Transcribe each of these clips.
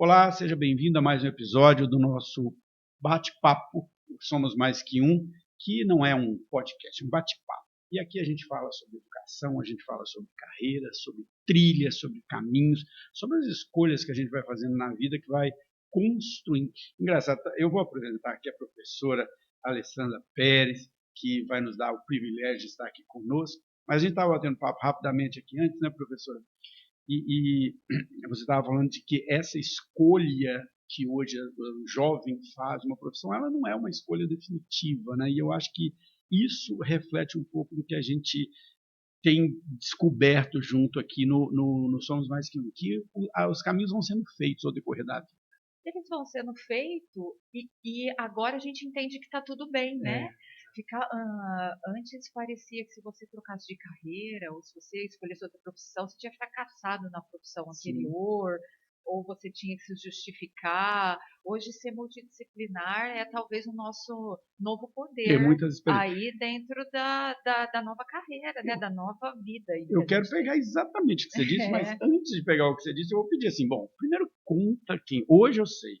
Olá, seja bem-vindo a mais um episódio do nosso bate-papo Somos Mais Que Um, que não é um podcast, é um bate-papo. E aqui a gente fala sobre educação, a gente fala sobre carreira, sobre trilhas, sobre caminhos, sobre as escolhas que a gente vai fazendo na vida que vai construindo. Engraçado, eu vou apresentar aqui a professora Alessandra Pérez, que vai nos dar o privilégio de estar aqui conosco. Mas a gente estava batendo papo rapidamente aqui antes, né, professora? E você estava falando de que essa escolha que hoje o jovem faz, uma profissão, ela não é uma escolha definitiva, né? E eu acho que isso reflete um pouco do que a gente tem descoberto junto aqui no Somos Mais Que Um, que os caminhos vão sendo feitos ao decorrer da vida. Eles vão sendo feitos e agora a gente entende que está tudo bem, né? Antes parecia que se você trocasse de carreira ou se você escolhesse outra profissão, você tinha fracassado na profissão anterior, ou você tinha que se justificar. Hoje, ser multidisciplinar é talvez o nosso novo Ter poder muitas experiências. aí dentro da nova carreira, né? Da nova vida aí que Eu a quero gente pegar tem. exatamente o que você disse, mas É. antes de pegar o que você disse, eu vou pedir assim, bom, primeiro conta quem. Hoje eu sei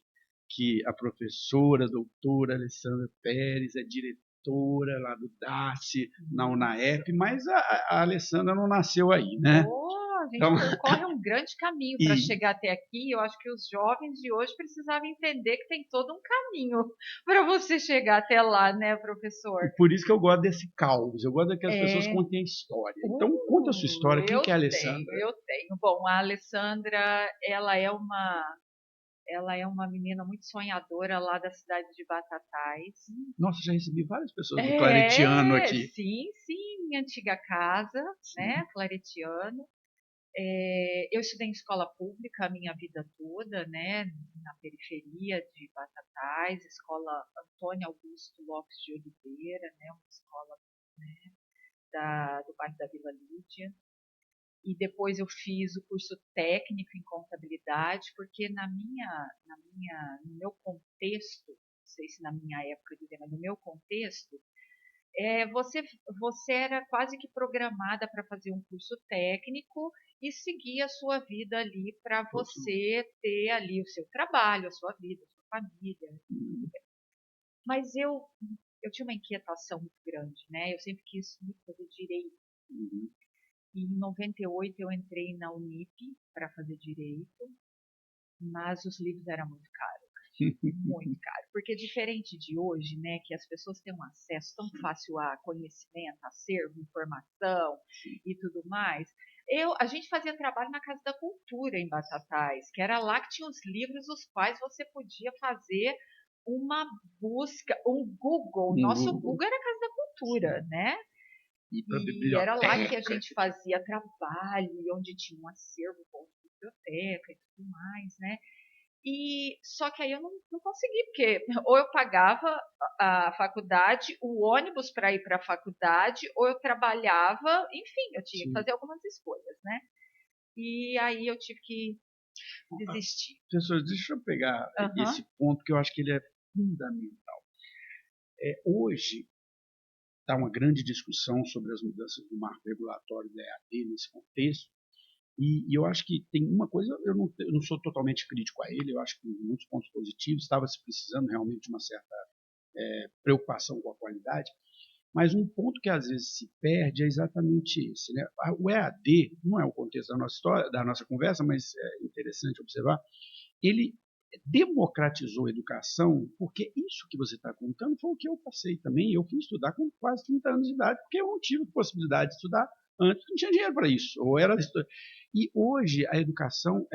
que a professora, a doutora Alessandra Pérez é diretora lá do DACE, na UNAEP, mas a Alessandra não nasceu aí, né? A gente Então, percorre um grande caminho para e chegar até aqui. Eu acho que os jovens de hoje precisavam entender que tem todo um caminho para você chegar até lá, né, professor? por isso que eu gosto desse caos, eu gosto que as pessoas É. contem a história. Então, conta a sua história, quem Eu que é a tenho, Alessandra? eu tenho. Bom, a Alessandra, ela é uma menina muito sonhadora lá da cidade de Batatais. Nossa, já recebi várias pessoas do Claretiano É, aqui. sim, sim, minha antiga casa, né, Sim. Claretiano. Eu estudei em escola pública a minha vida toda, né, na periferia de Batatais, escola Antônio Augusto Lopes de Oliveira, né, uma escola, né, do bairro da Vila Lídia. E depois eu fiz o curso técnico em contabilidade, porque no meu contexto, não sei se na minha época, mas no meu contexto, você era quase que programada para fazer um curso técnico e seguir a sua vida ali para você ter ali o seu trabalho, a sua vida, a sua família. Mas eu tinha uma inquietação muito grande, né? Eu sempre quis muito fazer direito. E em 98 eu entrei na Unip para fazer direito, mas os livros eram muito caros. Muito caro, porque diferente de hoje, né, que as pessoas têm um acesso tão fácil a conhecimento, acervo, informação e tudo mais. A gente fazia trabalho na Casa da Cultura em Batatais, que era lá que tinha os livros os quais você podia fazer uma busca, um Google. Nosso Google era a Casa da Cultura, né? E para E era lá que a biblioteca. gente fazia trabalho, e onde tinha um acervo bom de biblioteca e tudo mais, né? E só que aí eu não consegui, porque ou eu pagava a faculdade, o ônibus para ir para a faculdade, ou eu trabalhava, enfim, eu tinha que Sim. fazer algumas escolhas, né? E aí eu tive que desistir. Professor, deixa eu pegar Aham. esse ponto que eu acho que ele é fundamental. Hoje está uma grande discussão sobre as mudanças do marco regulatório da EAD nesse contexto, e eu acho que tem uma coisa, eu não sou totalmente crítico a ele, eu acho que tem muitos pontos positivos, estava se precisando realmente de uma certa preocupação com a qualidade, mas um ponto que às vezes se perde é exatamente esse. Né? O EAD, não é o contexto da nossa história, da nossa conversa, mas é interessante observar, ele democratizou a educação, porque isso que você está contando foi o que eu passei também. Eu fui estudar com quase 30 anos de idade, porque eu não tive possibilidade de estudar antes, não tinha dinheiro para isso. E hoje a educação,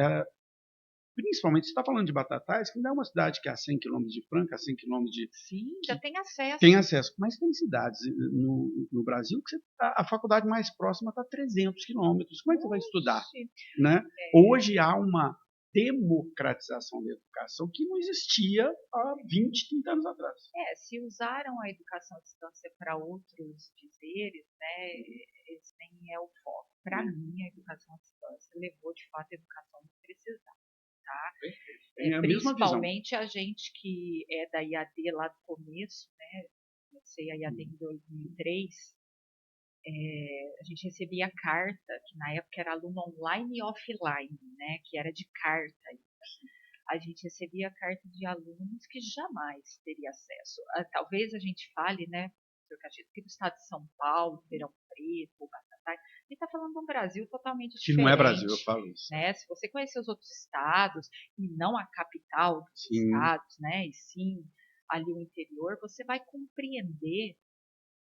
principalmente, você está falando de Batatais, que não é uma cidade que é a 100 quilômetros de Franca, a 100 quilômetros de. Sim, já Que tem tem acesso. acesso, mas tem cidades no Brasil que a faculdade mais próxima está a 300 quilômetros. Como é que você vai estudar? Oxi. Né? Hoje há uma democratização da educação que não existia há 20, 30 anos atrás. Se usaram a educação à distância para outros dizeres, né, esse nem é o foco. Para mim, a educação à distância levou, de fato, a educação que precisava. Tá? Tem a mesma visão. Principalmente a gente que é da IAD lá do começo, né? Comecei a IAD em 2003. A gente recebia carta, que na época era aluno online e offline, né? Que era de carta. a gente recebia carta de alunos que jamais teria acesso. Talvez a gente fale, né, Sr. Castilho, que do estado de São Paulo, Ribeirão Preto, Batatais, a gente está falando de um Brasil totalmente Que não é diferente. Brasil, eu falo isso. Né? Se você conhecer os outros estados, e não a capital dos Sim. estados, né, e sim ali o interior, você vai compreender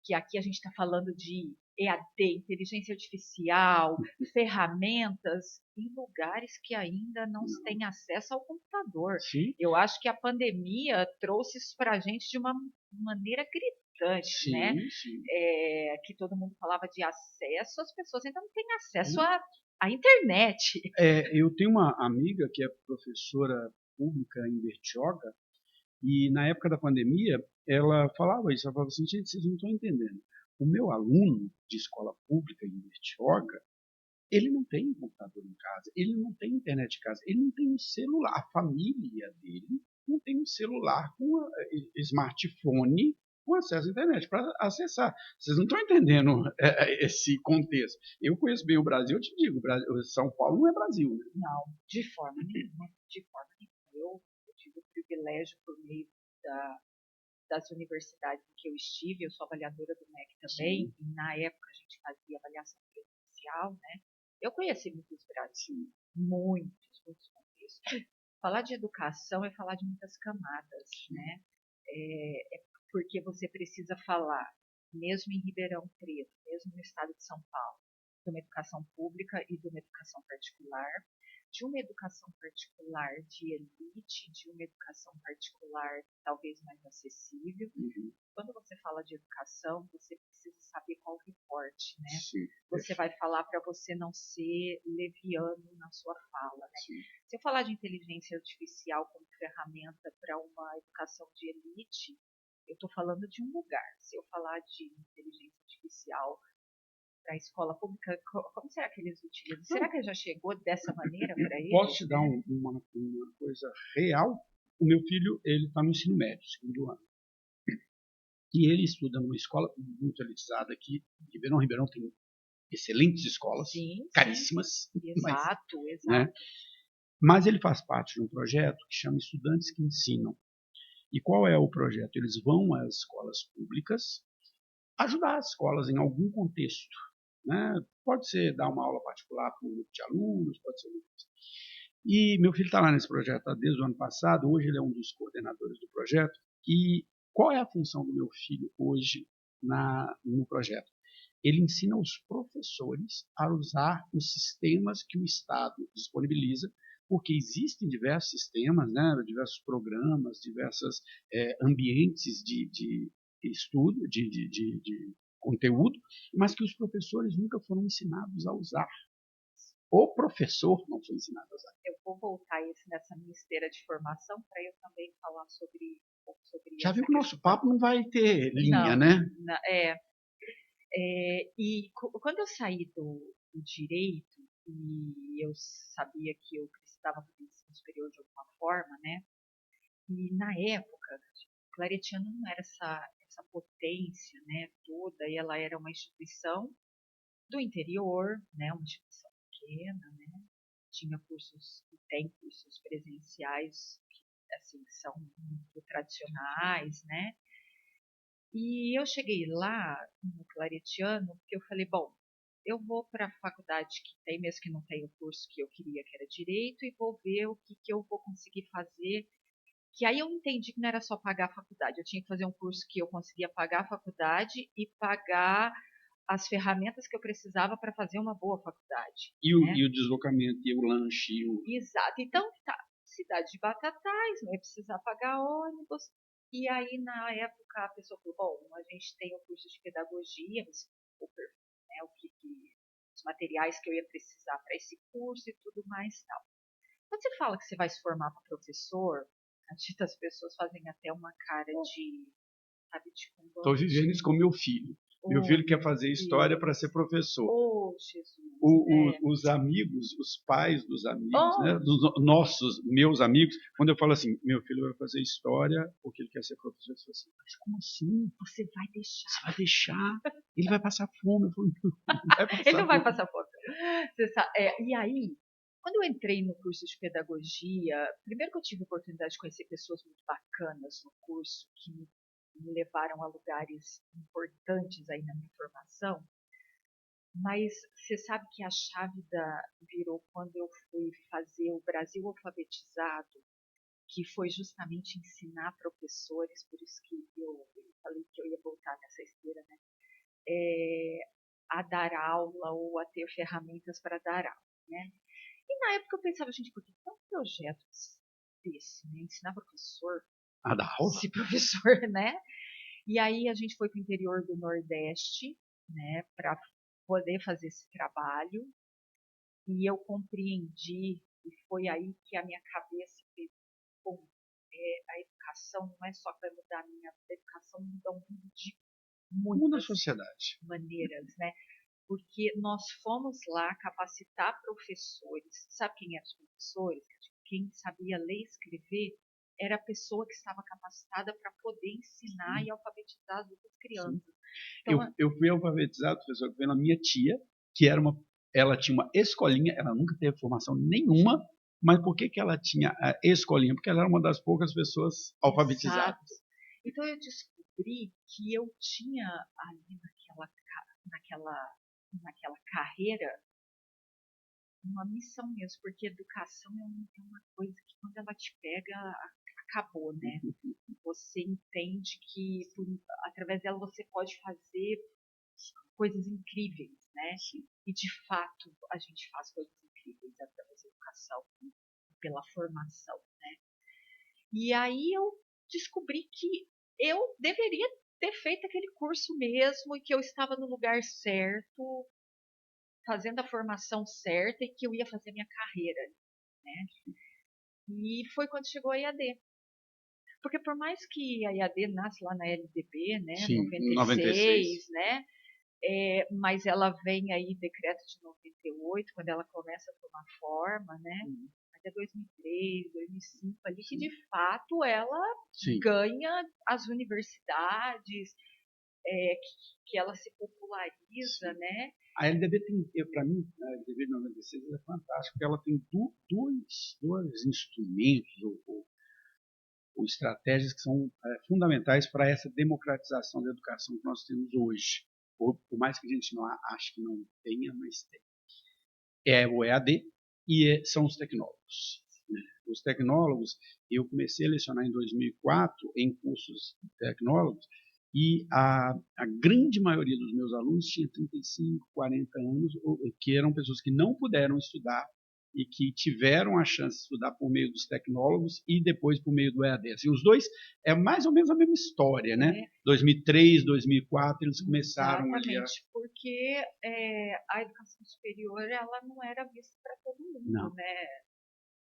que aqui a gente está falando de EAD, inteligência artificial, ferramentas em lugares que ainda não se tem acesso ao computador. Sim. Eu acho que a pandemia trouxe isso para a gente de uma maneira gritante, Sim, né? sim. Que todo mundo falava de acesso, as pessoas ainda não têm acesso à internet. Eu tenho uma amiga que é professora pública em Bertioga, e na época da pandemia, ela falava isso, ela falava assim, gente, vocês não estão entendendo. O meu aluno de escola pública em Bertioga, ele não tem computador em casa, ele não tem internet em casa, ele não tem um celular. A família dele não tem um celular com smartphone com acesso à internet para acessar. Vocês não estão entendendo esse contexto. Eu conheço bem o Brasil, eu te digo, São Paulo não é Brasil. Né? Não, de forma nenhuma. De forma nenhuma. Eu tive o privilégio por meio das universidades em que eu estive, eu sou avaliadora do MEC também, e na época a gente fazia avaliação presencial, né? Eu conheci muitos Brasil, muitos contextos. Falar de educação é falar de muitas camadas, né? Porque você precisa falar, mesmo em Ribeirão Preto, mesmo no estado de São Paulo, de uma educação pública e de uma educação particular, de uma educação particular de elite, de uma educação particular talvez mais acessível. Uhum. Quando você fala de educação, você precisa saber qual recorte, né? Sim. Você vai falar para você não ser leviano na sua fala, né? Sim. Se eu falar de inteligência artificial como ferramenta para uma educação de elite, eu estou falando de um lugar. Se eu falar de inteligência artificial para a escola pública, como será que eles utilizam? Será que já chegou dessa maneira para eles? Posso te dar uma coisa real? O meu filho, ele está no ensino médio, segundo ano. E ele estuda numa escola muito elitizada aqui. Ribeirão tem excelentes escolas, sim, caríssimas. Exato, mas, exato. Né? Mas ele faz parte de um projeto que chama Estudantes que Ensinam. E qual é o projeto? Eles vão às escolas públicas ajudar as escolas em algum contexto. Né? Pode ser dar uma aula particular para um grupo de alunos, pode ser. E meu filho está lá nesse projeto desde o ano passado, hoje ele é um dos coordenadores do projeto. E qual é a função do meu filho hoje no projeto? Ele ensina os professores a usar os sistemas que o Estado disponibiliza, porque existem diversos sistemas, né, diversos programas, diversos ambientes de estudo, de conteúdo, mas que os professores nunca foram ensinados a usar. O professor não foi ensinado a usar. Eu vou voltar nessa minha esteira de formação para eu também falar sobre Já viu que o nosso papo não vai ter linha, não, né? E quando eu saí do direito e eu sabia que eu precisava fazer ensino superior de alguma forma, né? E na época, Claretiano não era essa potência, né, toda, e ela era uma instituição do interior, né, uma instituição pequena, né? Tinha cursos e tem cursos presenciais que assim são muito tradicionais, né? E eu cheguei lá no Claretiano porque eu falei, bom, eu vou para a faculdade que tem, mesmo que não tenha o curso que eu queria, que era direito, e vou ver o que eu vou conseguir fazer. Que aí eu entendi que não era só pagar a faculdade, eu tinha que fazer um curso que eu conseguia pagar a faculdade e pagar as ferramentas que eu precisava para fazer uma boa faculdade. E o deslocamento, e o lanche. Exato. Então, tá, cidade de Batatais, não ia precisar pagar ônibus. E aí, na época, a pessoa falou, bom, a gente tem o curso de pedagogia, né, os materiais que eu ia precisar para esse curso e tudo mais tal. Quando você fala que você vai se formar para professor, as pessoas fazem até uma cara de, sabe, de Estou vivendo isso com meu filho. Meu filho quer fazer história para ser professor. Oh, Jesus. Os amigos, os pais dos amigos, né, dos meus amigos, quando eu falo assim, meu filho vai fazer história porque ele quer ser professor, eu falo assim, mas como assim? Você vai deixar? Você vai deixar? Ele vai passar fome. Eu falo, ele não vai passar fome. Você sabe, e aí, Quando eu entrei no curso de pedagogia, primeiro que eu tive a oportunidade de conhecer pessoas muito bacanas no curso, que me levaram a lugares importantes aí na minha formação, mas você sabe que a chave virou quando eu fui fazer o Brasil Alfabetizado, que foi justamente ensinar professores, por isso que eu falei que eu ia voltar nessa esteira, né? A dar aula ou a ter ferramentas para dar aula, né? E na época eu pensava, gente, por que tem um projeto desse, né? Ensinar professor, A dar aula? esse professor, né? E aí a gente foi para o interior do Nordeste, né, para poder fazer esse trabalho. E eu compreendi, e foi aí que a minha cabeça fez, bom, a educação não é só para mudar a minha vida, a educação muda o mundo de Muda a muitas sociedade. maneiras, né? Porque nós fomos lá capacitar professores. Sabe quem eram os professores? Quem sabia ler e escrever era a pessoa que estava capacitada para poder ensinar e alfabetizar as outras crianças. Então, eu fui alfabetizado, professor, pela minha tia, que ela tinha uma escolinha, ela nunca teve formação nenhuma, mas por que ela tinha a escolinha? Porque ela era uma das poucas pessoas alfabetizadas. Exato. Então eu descobri que eu tinha ali naquela carreira uma missão mesmo, porque educação é uma coisa que quando ela te pega, acabou, né? Você entende que através dela você pode fazer coisas incríveis, né? E de fato a gente faz coisas incríveis através da educação, pela formação, né? E aí eu descobri que eu deveria ter feito aquele curso mesmo e que eu estava no lugar certo, fazendo a formação certa e que eu ia fazer minha carreira, né? E foi quando chegou a EAD. Porque por mais que a EAD nasce lá na LDB, né, Sim, 96, né, mas ela vem aí, decreto de 98, quando ela começa a tomar forma, né, até 2003, 2005, ali que de fato ela ganha as universidades, que ela se populariza, né. A LDB tem, para mim, a LDB de 96 é fantástica, porque ela tem dois instrumentos ou estratégias que são fundamentais para essa democratização da educação que nós temos hoje. Por mais que a gente não ache que não tenha, mas tem. É o EAD e são os tecnólogos. Os tecnólogos, eu comecei a lecionar em 2004 em cursos de tecnólogos e a grande maioria dos meus alunos tinha 35, 40 anos, que eram pessoas que não puderam estudar e que tiveram a chance de estudar por meio dos tecnólogos e depois por meio do EAD. Assim, os dois é mais ou menos a mesma história, né? 2003, 2004, eles começaram Exatamente, ali porque a educação superior ela não era vista para todo mundo, não. né?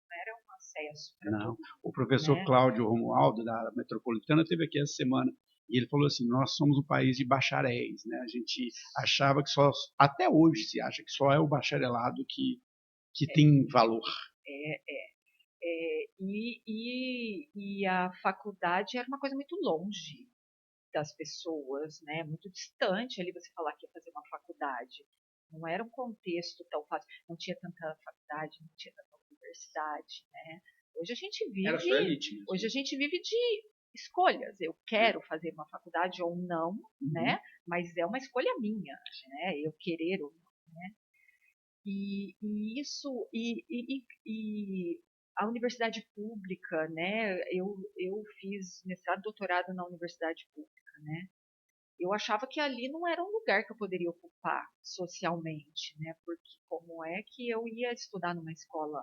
Não era um acesso para todo mundo. O professor, né, Cláudio Romualdo, da Metropolitana, esteve aqui essa semana e ele falou assim, nós somos um país de bacharéis, né? A gente achava que até hoje se acha que só é o bacharelado que tem valor. E a faculdade era uma coisa muito longe das pessoas, né? Muito distante ali você falar que ia fazer uma faculdade. Não era um contexto tão fácil, não tinha tanta faculdade, não tinha tanta universidade, né? Hoje a gente vive, era só elite mesmo. Hoje a gente vive de escolhas. Eu quero fazer uma faculdade ou não, né? Mas é uma escolha minha, né? Eu querer ou não, né? E isso e a universidade pública, né? Eu fiz mestrado, doutorado na universidade pública, né? Eu achava que ali não era um lugar que eu poderia ocupar socialmente, né? Porque como é que eu ia estudar numa escola?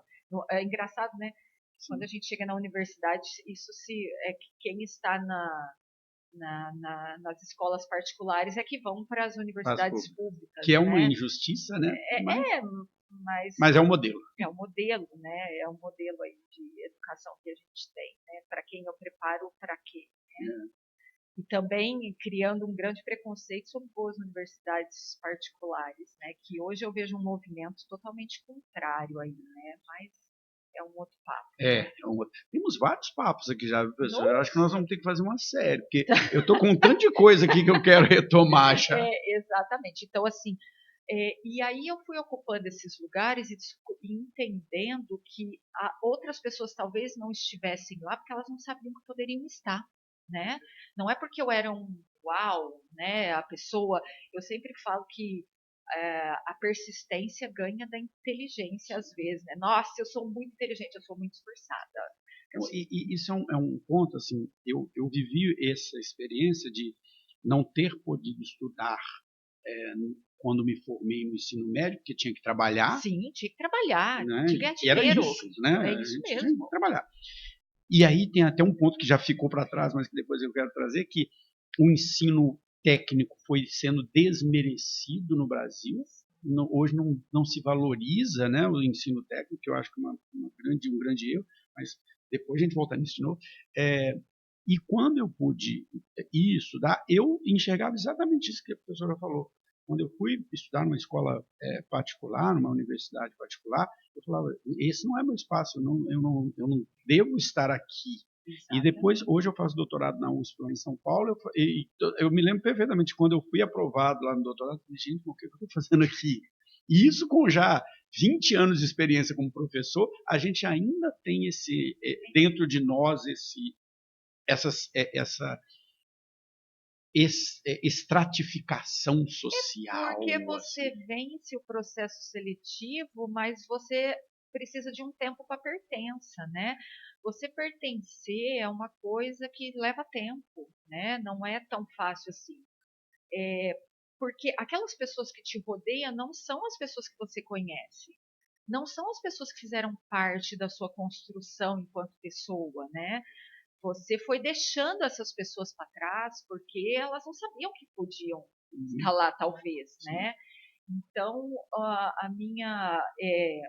É engraçado, né? Sim. Quando a gente chega na universidade, isso quem está nas escolas particulares é que vão para as universidades públicas. Que é uma né? injustiça, né? Mas é um modelo. É um modelo, né? É um modelo aí de educação que a gente tem, né? Para quem eu preparo, para quê? Né? E também criando um grande preconceito sobre boas universidades particulares, né? Que hoje eu vejo um movimento totalmente contrário aí, né? Mas é um outro papo. Temos vários papos aqui já, professor. Eu acho que nós vamos ter que fazer uma série, porque eu estou com um tanto de coisa aqui que eu quero retomar já. Exatamente. Então, assim, E aí eu fui ocupando esses lugares e entendendo que outras pessoas talvez não estivessem lá porque elas não sabiam que poderiam estar, né? Não é porque eu era um uau, né? A pessoa, eu sempre falo que a persistência ganha da inteligência às vezes, né? Nossa, eu sou muito inteligente, eu sou muito esforçada. E isso é um ponto, assim, eu vivi essa experiência de não ter podido estudar é, quando me formei no ensino médio, porque tinha que trabalhar, Sim, tinha que trabalhar, né? tinha que ganhar E era dinheiro. isso, né? É A isso gente tinha que mesmo. trabalhar. E aí tem até um ponto que já ficou para trás, mas que depois eu quero trazer, que o ensino técnico foi sendo desmerecido no Brasil. Hoje não se valoriza, né, o ensino técnico, que eu acho que é um grande erro, mas depois a gente volta nisso de novo. E quando eu pude ir estudar, eu enxergava exatamente isso que a professora falou. Quando eu fui estudar numa escola particular, numa universidade particular, eu falava, esse não é meu espaço, eu não devo estar aqui. E depois, Exatamente. hoje eu faço doutorado na USP, lá em São Paulo, eu me lembro perfeitamente, quando eu fui aprovado lá no doutorado, eu falei, gente, o que eu estou fazendo aqui? E isso com já 20 anos de experiência como professor, a gente ainda tem dentro de nós essa estratificação social. Porque você Assim. vence o processo seletivo, mas você precisa de um tempo para pertença, né? Você pertencer é uma coisa que leva tempo, né? Não é tão fácil assim. Porque aquelas pessoas que te rodeiam não são as pessoas que você conhece. Não são as pessoas que fizeram parte da sua construção enquanto pessoa, né? Você foi deixando essas pessoas para trás porque elas não sabiam que podiam estar lá, talvez, né? Então,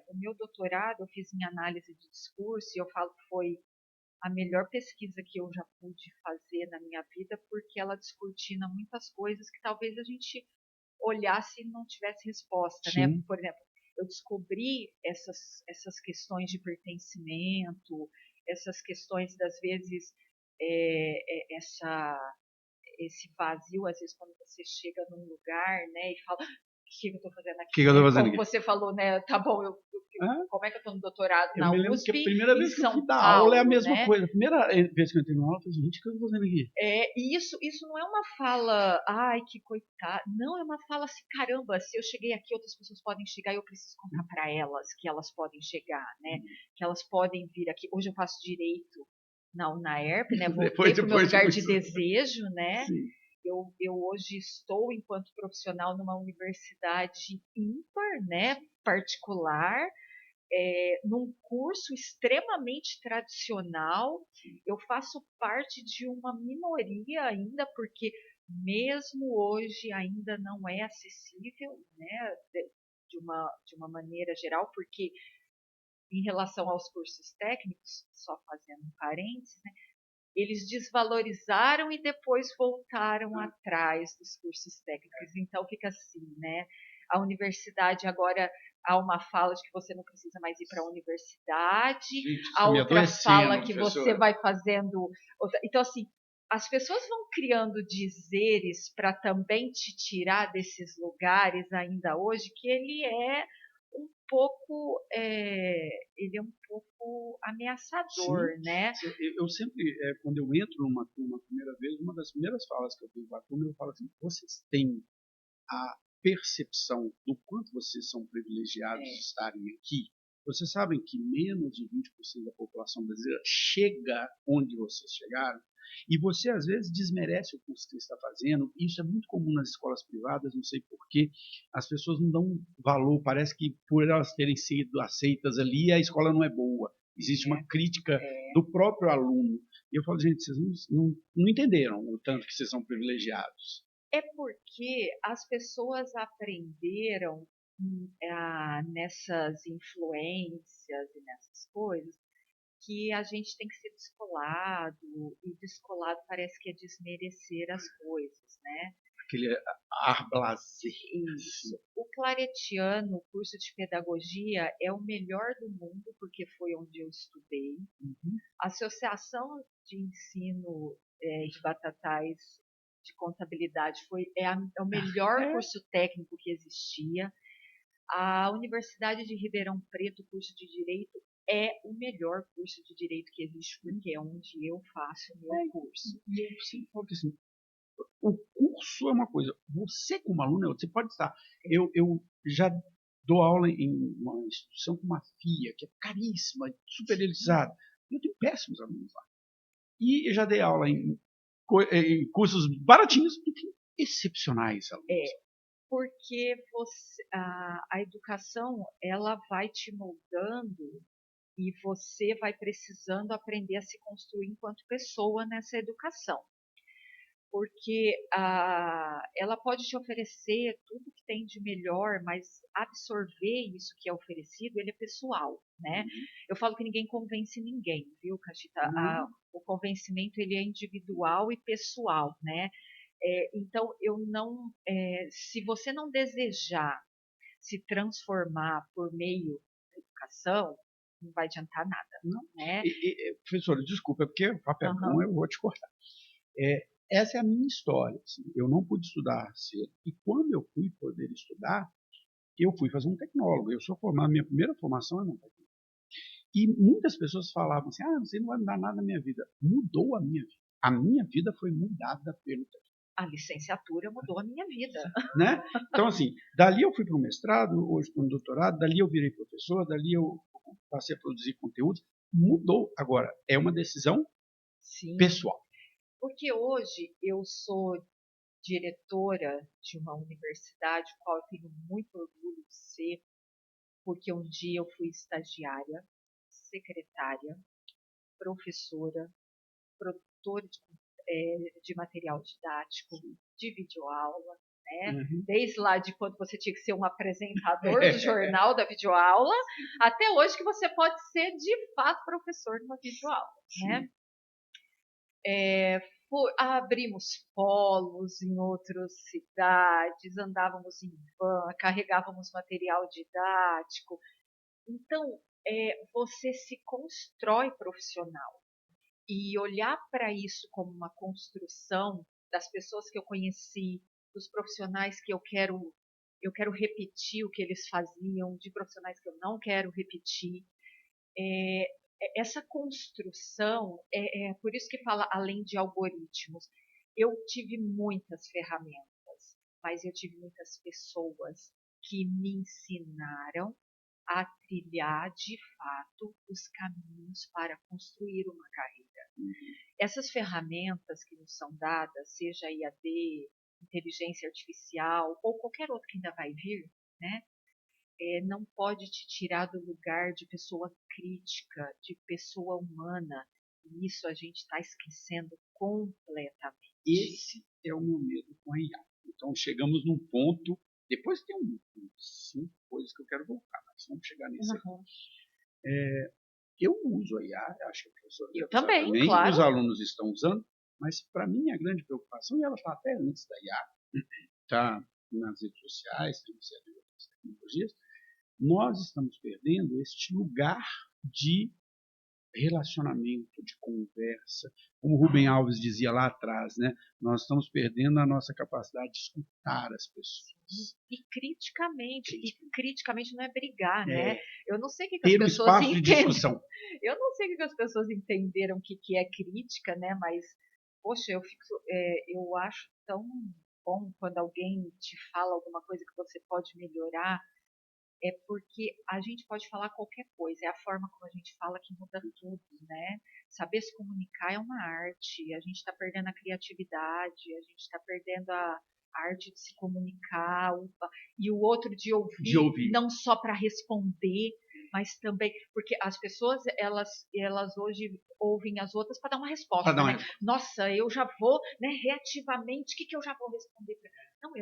o meu doutorado eu fiz em análise de discurso e eu falo que foi a melhor pesquisa que eu já pude fazer na minha vida, porque ela descortina muitas coisas que talvez a gente olhasse e não tivesse resposta, né? Sim. Por exemplo, eu descobri essas questões de pertencimento, essas questões das vezes esse vazio, às vezes quando você chega num lugar, né, e fala, o que eu estou fazendo O que aqui, eu estou né? fazendo Como aqui? você falou, né? Tá bom, como é que eu estou no doutorado Eu na me lembro que a USP, primeira em vez que eu fui São dar aula é a Paulo, mesma né? coisa. A primeira vez que eu entrei na aula, eu falei, gente, o que eu estou fazendo aqui? E isso não é uma fala, ai, que coitado. Não, é uma fala assim, caramba, se eu cheguei aqui, outras pessoas podem chegar e eu preciso contar para elas que elas podem chegar, né? Que elas podem vir aqui. Hoje eu faço direito na UNAERP, né? Voltei para o meu Depois de lugar de muito. desejo, né? Sim. Eu hoje estou, enquanto profissional, numa universidade ímpar, né? Particular, num curso extremamente tradicional. Eu faço parte de uma minoria ainda, porque mesmo hoje ainda não é acessível, né, de uma maneira geral, porque em relação aos cursos técnicos, só fazendo um parênteses, né, eles desvalorizaram e depois voltaram atrás dos cursos técnicos. Então fica assim, né? A universidade agora há uma fala de que você não precisa mais ir para a universidade, Gente, a está me outra fala adoecendo, que você professora. vai fazendo Então assim, as pessoas vão criando dizeres para também te tirar desses lugares ainda hoje que um pouco ele é um pouco Sim. ameaçador, né? Eu sempre, quando eu entro numa turma a primeira vez, uma das primeiras falas que eu tenho para a turma, eu falo assim, vocês têm a percepção do quanto vocês são privilegiados de estarem aqui? Vocês sabem que menos de 20% da população brasileira chega onde vocês chegaram? E você, às vezes, desmerece o curso que você está fazendo. Isso é muito comum nas escolas privadas, não sei porquê. As pessoas não dão valor, parece que por elas terem sido aceitas ali, a escola não é boa. Existe uma crítica do próprio aluno. E eu falo, gente, vocês não entenderam o tanto que vocês são privilegiados. É porque as pessoas aprenderam nessas influências e nessas coisas que a gente tem que ser descolado, e descolado parece que é desmerecer as coisas, né? Aquele ar blasé. Isso. O claretiano, o curso de pedagogia, é o melhor do mundo, porque foi onde eu estudei. Uhum. A Associação de Ensino de Batatais de contabilidade. É o melhor curso técnico que existia. A Universidade de Ribeirão Preto, curso de Direito, é o melhor curso de Direito que existe, porque é onde eu faço o meu curso. Eu sempre falo que assim, o curso é uma coisa, você como aluno, você pode estar. Eu já dou aula em uma instituição como a FIA, que é caríssima, super elitizada. Eu tenho péssimos alunos lá. E eu já dei aula em cursos baratinhos e tem excepcionais alunos. Porque a educação, ela vai te moldando e você vai precisando aprender a se construir enquanto pessoa nessa educação. Porque ela pode te oferecer tudo que tem de melhor, mas absorver isso que é oferecido, ele é pessoal, né? Eu falo que ninguém convence ninguém, viu, Cachita? O convencimento, ele é individual e pessoal, né? Então, se você não desejar se transformar por meio da educação, não vai adiantar nada, não, né? Professora, desculpa, porque o papel bom eu vou te cortar. Essa é a minha história. Assim, eu não pude estudar cedo. E quando eu fui poder estudar, eu fui fazer um tecnólogo. Eu sou formado, minha primeira formação é um tecnólogo. E muitas pessoas falavam assim, você não vai mudar nada na minha vida. Mudou a minha vida. A minha vida foi mudada pelo tecnólogo. A licenciatura mudou a minha vida. Né? Então, assim, dali eu fui para o mestrado, hoje para um doutorado, dali eu virei professor, dali eu passei a produzir conteúdo. Mudou. Agora, é uma decisão pessoal. Porque hoje eu sou diretora de uma universidade, qual eu tenho muito orgulho de ser, porque um dia eu fui estagiária, secretária, professora, produtora de material didático, de videoaula, né? Desde lá de quando você tinha que ser um apresentador do jornal da videoaula, até hoje que você pode ser de fato professor de uma videoaula, né? Abrimos polos em outras cidades, andávamos em van, carregávamos material didático. Então, você se constrói profissional. E olhar para isso como uma construção das pessoas que eu conheci, dos profissionais que eu quero repetir o que eles faziam, de profissionais que eu não quero repetir. Essa construção, por isso que fala além de algoritmos. Eu tive muitas ferramentas, mas eu tive muitas pessoas que me ensinaram a trilhar de fato os caminhos para construir uma carreira. Essas ferramentas que nos são dadas, seja IAD, inteligência artificial ou qualquer outra que ainda vai vir, né? Não pode te tirar do lugar de pessoa crítica, de pessoa humana. E isso a gente está esquecendo completamente. Esse é o meu medo com a IA. Então chegamos num ponto, depois tem 5 coisas que eu quero voltar, mas vamos chegar nesse aqui. Eu uso a IA, acho que a professora eu também, claro. Os alunos estão usando, mas para mim a grande preocupação, e ela está até antes da IA, está nas redes sociais, tem uma série de outras tecnologias, nós estamos perdendo este lugar de relacionamento, de conversa. Como o Rubem Alves dizia lá atrás, né? Nós estamos perdendo a nossa capacidade de escutar as pessoas. E criticamente não é brigar, né? Eu não sei o que as pessoas entenderam. Eu não sei o que as pessoas entenderam que é crítica, né? Mas, poxa, eu acho tão bom quando alguém te fala alguma coisa que você pode melhorar. Porque a gente pode falar qualquer coisa, é a forma como a gente fala que muda tudo, né? Saber se comunicar é uma arte, a gente está perdendo a criatividade, a gente está perdendo a arte de se comunicar, e o outro de ouvir. Não só para responder, mas também, porque as pessoas, elas hoje ouvem as outras para dar uma resposta, né? Nossa, eu já vou, né, reativamente, o que eu já vou responder? Não,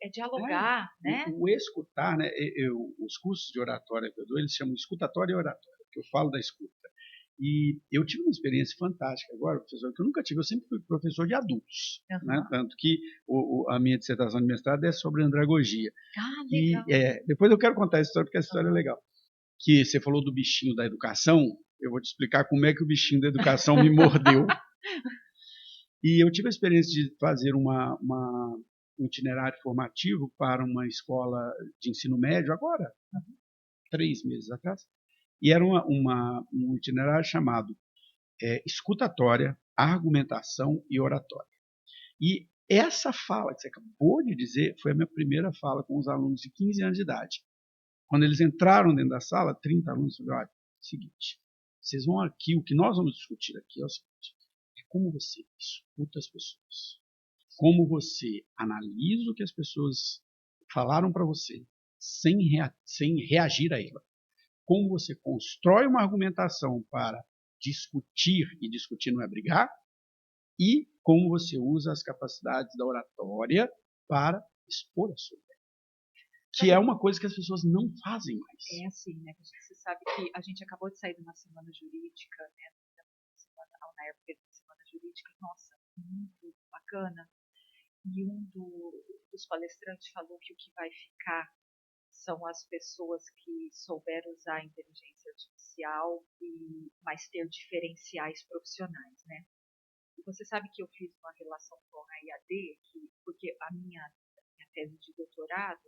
é dialogar, né? O escutar, né? Os cursos de oratória que eu dou, eles chamam escutatória e oratória, que eu falo da escuta. E eu tive uma experiência fantástica agora, professor, que eu nunca tive. Eu sempre fui professor de adultos, né? Tanto que a minha dissertação de mestrado é sobre andragogia. Legal. E depois eu quero contar essa história, porque essa história é legal. Que você falou do bichinho da educação, eu vou te explicar como é que o bichinho da educação me mordeu. E eu tive a experiência de fazer um itinerário formativo para uma escola de ensino médio agora, 3 meses atrás, e era um itinerário chamado escutatória, argumentação e oratória. E essa fala que você acabou de dizer foi a minha primeira fala com os alunos de 15 anos de idade. Quando eles entraram dentro da sala, 30 alunos falaram, olha, seguinte, vocês vão aqui, o que nós vamos discutir aqui é o seguinte, é como você escuta as pessoas, como você analisa o que as pessoas falaram para você, sem reagir a ela, como você constrói uma argumentação para discutir, e discutir não é brigar, e como você usa as capacidades da oratória para expor a sua ideia. Que é uma coisa que as pessoas não fazem mais. É assim, né? Você sabe que a gente acabou de sair de uma semana jurídica, né? Na época da semana jurídica, nossa, muito bacana. E dos palestrantes falou que o que vai ficar são as pessoas que souberam usar a inteligência artificial mas ter diferenciais profissionais, né? E você sabe que eu fiz uma relação com a IAD, porque a minha tese de doutorado,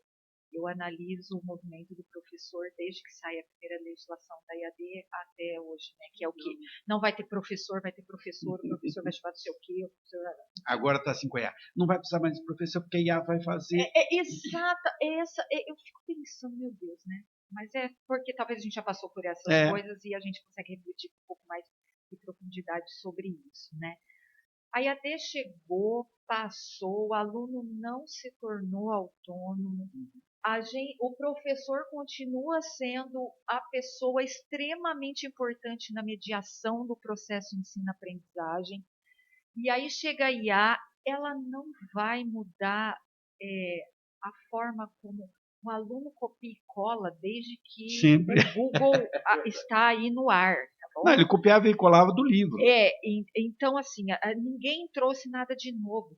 eu analiso o movimento do professor desde que sai a primeira legislação da IAD até hoje, né? Que é o que não vai ter professor, vai ter professor, o professor vai chamar não sei o quê. Agora está assim com a IA. Não vai precisar mais de professor, porque a IA vai fazer. Exata, eu fico pensando, meu Deus, né? Mas é porque talvez a gente já passou por essas coisas e a gente consegue refletir um pouco mais de profundidade sobre isso, né? A IAD chegou, passou, o aluno não se tornou autônomo, o professor continua sendo a pessoa extremamente importante na mediação do processo de ensino-aprendizagem, e aí chega a IA, ela não vai mudar a forma como o aluno copia e cola desde que Sempre. o Google está aí no ar. Não, ele copiava e colava do livro. Então assim, ninguém trouxe nada de novo.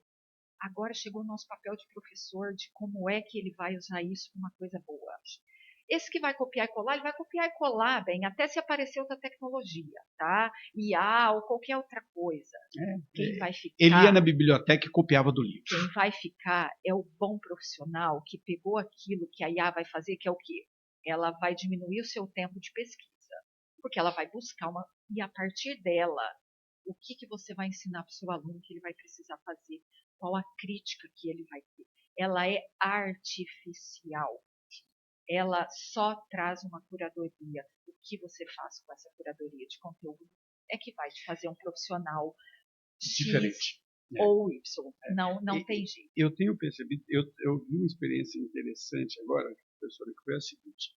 Agora chegou o nosso papel de professor, de como é que ele vai usar isso para uma coisa boa. Esse que vai copiar e colar, ele vai copiar e colar, bem, até se aparecer outra tecnologia, tá? IA ou qualquer outra coisa. Quem vai ficar... Ele ia na biblioteca e copiava do livro. Quem vai ficar é o bom profissional que pegou aquilo que a IA vai fazer, que é o quê? Ela vai diminuir o seu tempo de pesquisa, porque ela vai buscar uma... E a partir dela, o que você vai ensinar para o seu aluno que ele vai precisar fazer? Qual a crítica que ele vai ter? Ela é artificial. Ela só traz uma curadoria. O que você faz com essa curadoria de conteúdo é que vai te fazer um profissional diferente. X ou Y. Não tem jeito. Eu tenho percebido, eu vi uma experiência interessante agora, professora, que foi a seguinte.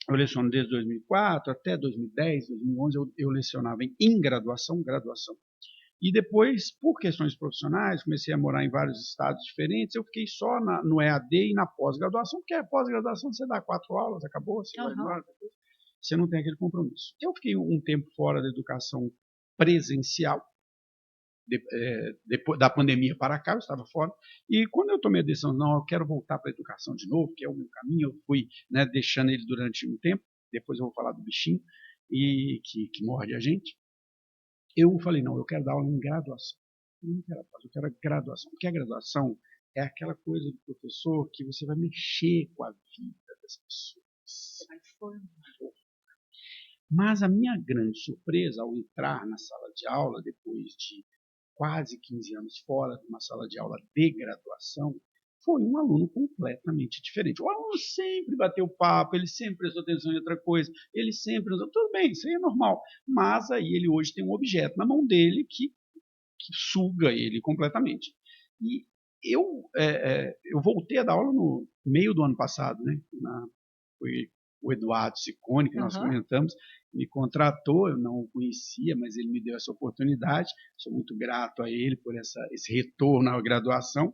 Eu leciono desde 2004 até 2010, 2011, eu lecionava em graduação. E depois, por questões profissionais, comecei a morar em vários estados diferentes, eu fiquei só no EAD e na pós-graduação, porque a pós-graduação você dá 4 aulas, acabou, você vai embora, você não tem aquele compromisso. Eu fiquei um tempo fora da educação presencial, depois da pandemia para cá, eu estava fora, e quando eu tomei a decisão, não, eu quero voltar para a educação de novo, que é o meu caminho, eu fui deixando ele durante um tempo, depois eu vou falar do bichinho, e que morde a gente. Eu falei, não, eu quero dar aula em graduação. Eu não quero eu quero graduação. Porque a graduação é aquela coisa do professor que você vai mexer com a vida das pessoas. Você vai formar. Mas a minha grande surpresa ao entrar na sala de aula, depois de quase 15 anos fora de uma sala de aula de graduação, foi um aluno completamente diferente. O aluno sempre bateu papo, ele sempre prestou atenção em outra coisa, ele sempre... Tudo bem, isso aí é normal. Mas aí ele hoje tem um objeto na mão dele que suga ele completamente. E eu voltei a dar aula no meio do ano passado, né? Foi o Eduardo Ciccone, que nós comentamos, me contratou, eu não o conhecia, mas ele me deu essa oportunidade, sou muito grato a ele por esse retorno à graduação,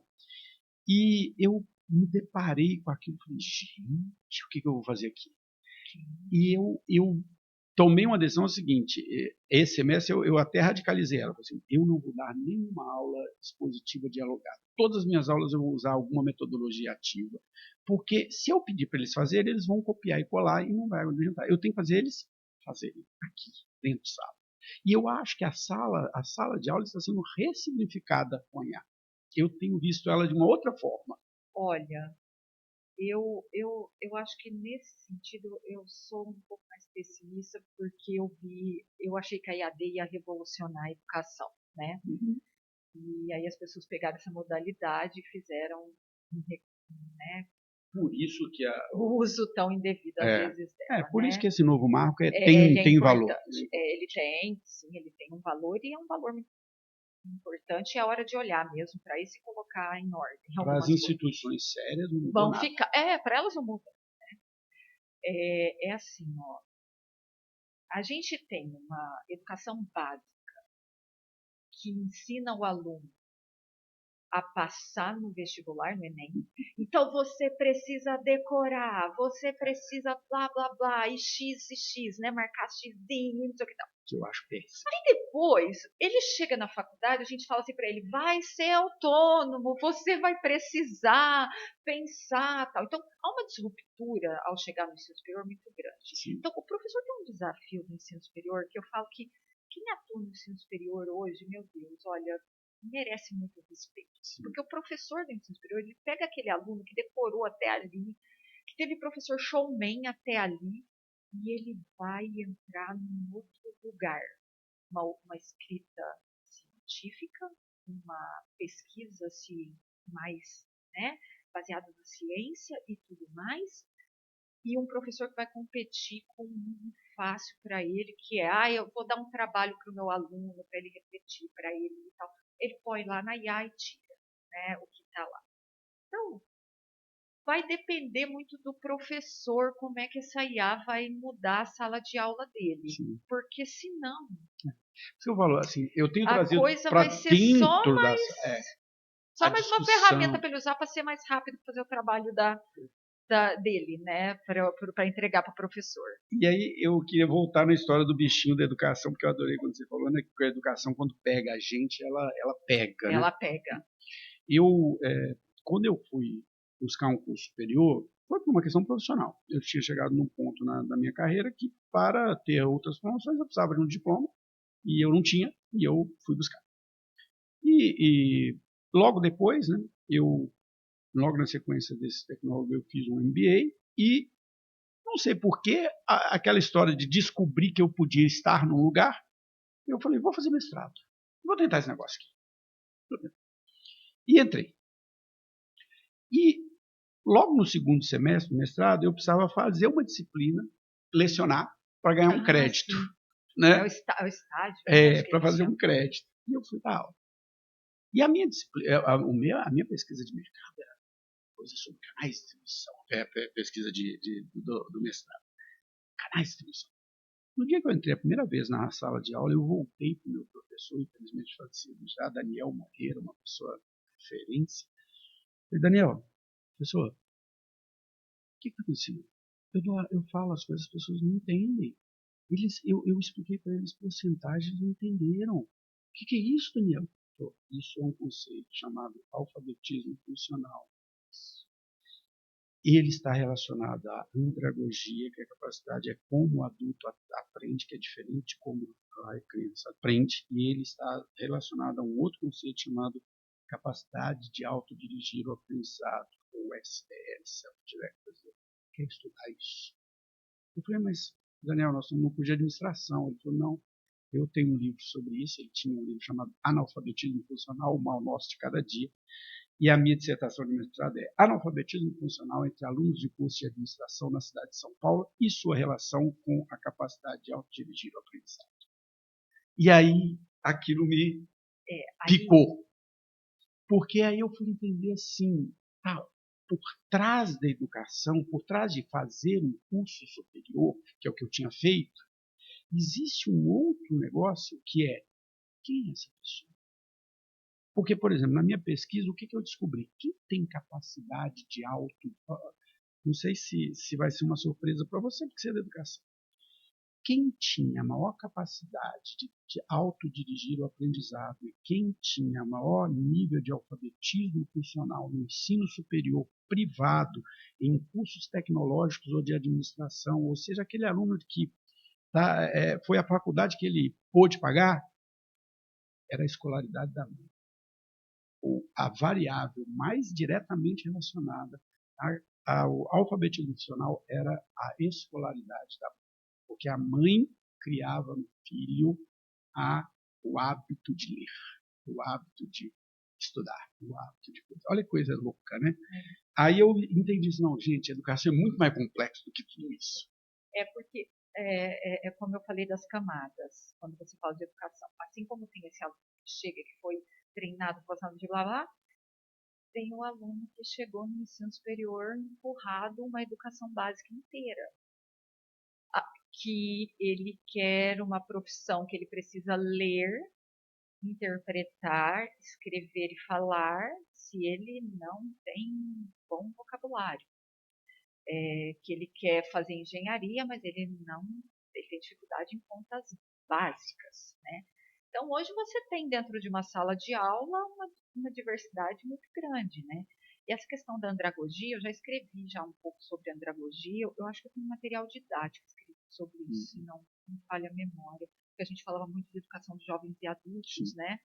e eu me deparei com aquilo e falei, gente, o que eu vou fazer aqui? E eu tomei uma decisão seguinte, esse semestre eu até radicalizei ela, assim, eu não vou dar nenhuma aula expositiva dialogada, todas as minhas aulas eu vou usar alguma metodologia ativa, porque se eu pedir para eles fazerem, eles vão copiar e colar e não vai adiantar, eu tenho que fazer eles fazerem aqui, dentro de sala. E eu acho que a sala de aula está sendo ressignificada com a IA. Eu tenho visto ela de uma outra forma. Olha, eu acho que nesse sentido eu sou um pouco mais pessimista porque eu achei que a EAD ia revolucionar a educação, né? Uhum. E aí as pessoas pegaram essa modalidade e fizeram né, Por isso que o uso tão indevido às vezes dela, por isso né? que esse novo marco Ele é tem valor. importante. Ele tem, sim, ele tem um valor e é um valor muito importante. É a hora de olhar mesmo para isso e colocar em ordem Para as algumas coisas. instituições sérias não mudou Vão nada. ficar, para elas não muda. É assim, ó. A gente tem uma educação básica que ensina o aluno a passar no vestibular, no Enem. Então você precisa decorar, você precisa blá blá blá, e X, né? Marcar xizinho, não sei o que tal. Que eu acho péssimo. Aí depois, ele chega na faculdade, a gente fala assim para ele, vai ser autônomo, você vai precisar pensar, tal. Então, há uma disruptura ao chegar no ensino superior muito grande. Sim. Então, o professor tem um desafio no ensino superior que eu falo que quem atua no ensino superior hoje, meu Deus, olha, merece muito respeito. Sim. Porque o professor do ensino superior, ele pega aquele aluno que decorou até ali, que teve professor showman até ali, e ele vai entrar num outro lugar. Uma escrita científica, uma pesquisa assim, mais, né, baseada na ciência e tudo mais, e um professor que vai competir com um fácil para ele, que é, eu vou dar um trabalho para o meu aluno, para ele repetir para ele e tal. Ele põe lá na IA e tira, né, o que está lá. Então, vai depender muito do professor como é que essa IA vai mudar a sala de aula dele. Sim. Porque senão Você falou assim, eu tenho a trazido coisa para vai ser dentro só a mais uma ferramenta discussão. para ele usar para ser mais rápido fazer o trabalho dele, né? Para entregar para o professor. E aí eu queria voltar na história do bichinho da educação, porque eu adorei quando você falou, né, que a educação, quando pega a gente, ela pega, né? Ela pega. Quando eu fui buscar um curso superior, foi por uma questão profissional. Eu tinha chegado num ponto da minha carreira que, para ter outras promoções, eu precisava de um diploma, e eu não tinha, e eu fui buscar. E logo depois, né, logo na sequência desse tecnólogo, eu fiz um MBA, e não sei porquê, aquela história de descobrir que eu podia estar num lugar, eu falei, vou fazer mestrado, vou tentar esse negócio aqui. E entrei. E logo no segundo semestre do mestrado, eu precisava fazer uma disciplina, lecionar, para ganhar um crédito. Sim. Né? É o estágio, né? Para fazer um crédito. E eu fui dar aula. E a minha disciplina, a minha pesquisa de mercado era coisa sobre canais de distribuição, pesquisa do mestrado. Canais de distribuição. No dia que eu entrei a primeira vez na sala de aula, eu voltei para o meu professor, infelizmente falecido já, Daniel Moreira, uma pessoa referência. Eu falei, Daniel, professor, o que está acontecendo? Eu falo as coisas, as pessoas não entendem. Eu expliquei para eles porcentagens, eles não entenderam. O que é isso, Daniel? Isso é um conceito chamado alfabetismo funcional. Ele está relacionado à andragogia, que é a capacidade, é como o adulto aprende, que é diferente de como a criança aprende, e ele está relacionado a um outro conceito chamado capacidade de autodirigir o aprendizado, ou SDL, Self-Directed. Quer estudar isso? Eu falei, mas, Daniel, nós estamos no curso de administração. Ele falou, não, eu tenho um livro sobre isso. Ele tinha um livro chamado Analfabetismo Funcional, o mal nosso de cada dia. E a minha dissertação de mestrado é Analfabetismo Funcional entre alunos de curso de administração na cidade de São Paulo e sua relação com a capacidade de autodirigir o aprendizado. E aí, aquilo me picou. Porque aí eu fui entender assim, por trás da educação, por trás de fazer um curso superior, que é o que eu tinha feito, existe um outro negócio que é, quem é essa pessoa? Porque, por exemplo, na minha pesquisa, o que eu descobri? Quem tem capacidade de não sei se vai ser uma surpresa para você, porque você é da educação. Quem tinha a maior capacidade de autodirigir o aprendizado e quem tinha maior nível de alfabetismo funcional no ensino superior privado, em cursos tecnológicos ou de administração, ou seja, aquele aluno que tá? Foi a faculdade que ele pôde pagar, era a escolaridade da mãe. A variável mais diretamente relacionada ao alfabetizacional era a escolaridade da mãe, porque a mãe criava no filho o hábito de ler, o hábito de estudar, o hábito de... Olha que coisa louca, né? Aí eu entendi isso, não, gente, a educação é muito mais complexo do que tudo isso. Porque como eu falei das camadas, quando você fala de educação. Assim como tem esse aluno que chega, que foi treinado, passando de blá blá, tem um aluno que chegou no ensino superior empurrado uma educação básica inteira. Que ele quer uma profissão que ele precisa ler, interpretar, escrever e falar, se ele não tem bom vocabulário. Que ele quer fazer engenharia, mas ele tem dificuldade em contas básicas, né? Então, hoje você tem dentro de uma sala de aula uma diversidade muito grande, né? E essa questão da andragogia, eu já escrevi já um pouco sobre andragogia, eu acho que eu tenho um material didático escrito sobre isso, se não me falha a memória, porque a gente falava muito de educação de jovens e adultos, né?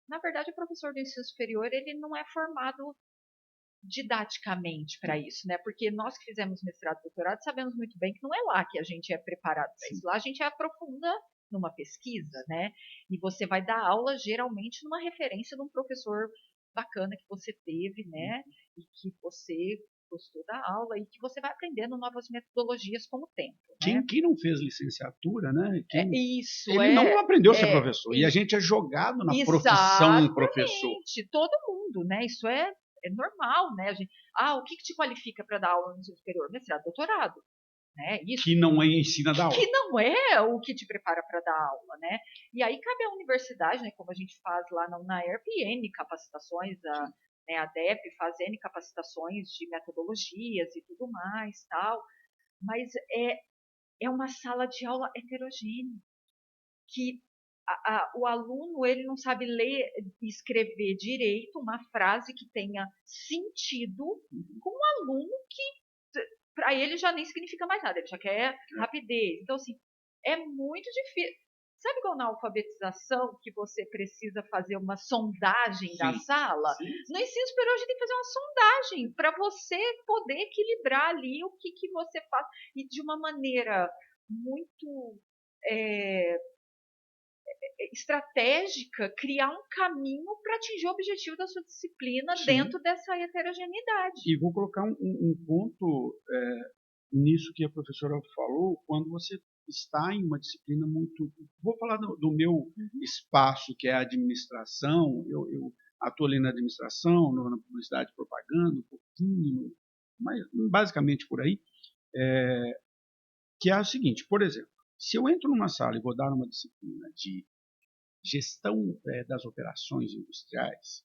Na verdade, o professor do ensino superior, ele não é formado didaticamente para isso, né? Porque nós que fizemos mestrado e doutorado sabemos muito bem que não é lá que a gente é preparado para isso. Lá a gente aprofunda numa pesquisa, né? E você vai dar aula geralmente numa referência de um professor bacana que você teve, né? E que você gostou da aula e que você vai aprendendo novas metodologias com o tempo, né? Quem não fez licenciatura, né? Ele não aprendeu a ser professor. E a gente é jogado na profissão professor. Todo mundo, né? Isso é normal, né? O que te qualifica para dar aula no ensino superior? Mestrado, doutorado, né? Isso. Que não ensina a dar aula. Que não é o que te prepara para dar aula, né? E aí cabe à universidade, né? Como a gente faz lá na UNAERP, N capacitações, a DEP faz N capacitações de metodologias e tudo mais, tal. Mas é uma sala de aula heterogênea, que o aluno ele não sabe ler e escrever direito uma frase que tenha sentido com um aluno que para ele já nem significa mais nada, ele já quer rapidez. Então, assim, é muito difícil. Sabe igual na alfabetização que você precisa fazer uma sondagem da sala? Sim. No ensino superior a gente tem que fazer uma sondagem para você poder equilibrar ali o que você faz. E de uma maneira muito estratégica, criar um caminho para atingir o objetivo da sua disciplina dentro dessa heterogeneidade. E vou colocar um ponto nisso que a professora falou, quando você está em uma disciplina muito... Vou falar do meu espaço, que é a administração. Eu atuo ali na administração, na publicidade e propaganda, um pouquinho, mas basicamente por aí. Que é o seguinte, por exemplo, se eu entro numa sala e vou dar uma disciplina de gestão das operações industriais,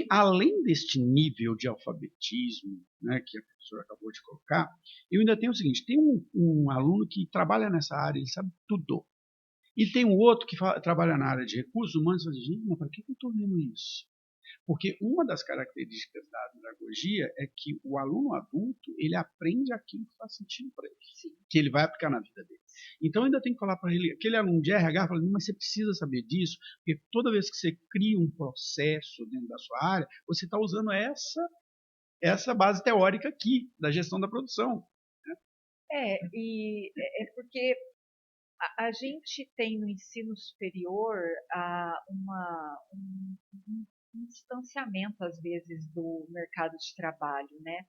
além deste nível de alfabetismo, né, que a professora acabou de colocar, eu ainda tenho o seguinte, tem um aluno que trabalha nessa área, ele sabe tudo. E tem um outro que trabalha na área de recursos humanos e fala, gente, mas para que eu estou vendo isso? Porque uma das características da andragogia é que o aluno adulto, ele aprende aquilo que faz sentido para ele, que ele vai aplicar na vida dele. Então, ainda tem que falar para ele, aquele aluno de RH, fala, mas você precisa saber disso, porque toda vez que você cria um processo dentro da sua área, você está usando essa base teórica aqui, da gestão da produção. Porque a gente tem no ensino superior um distanciamento, às vezes, do mercado de trabalho, né?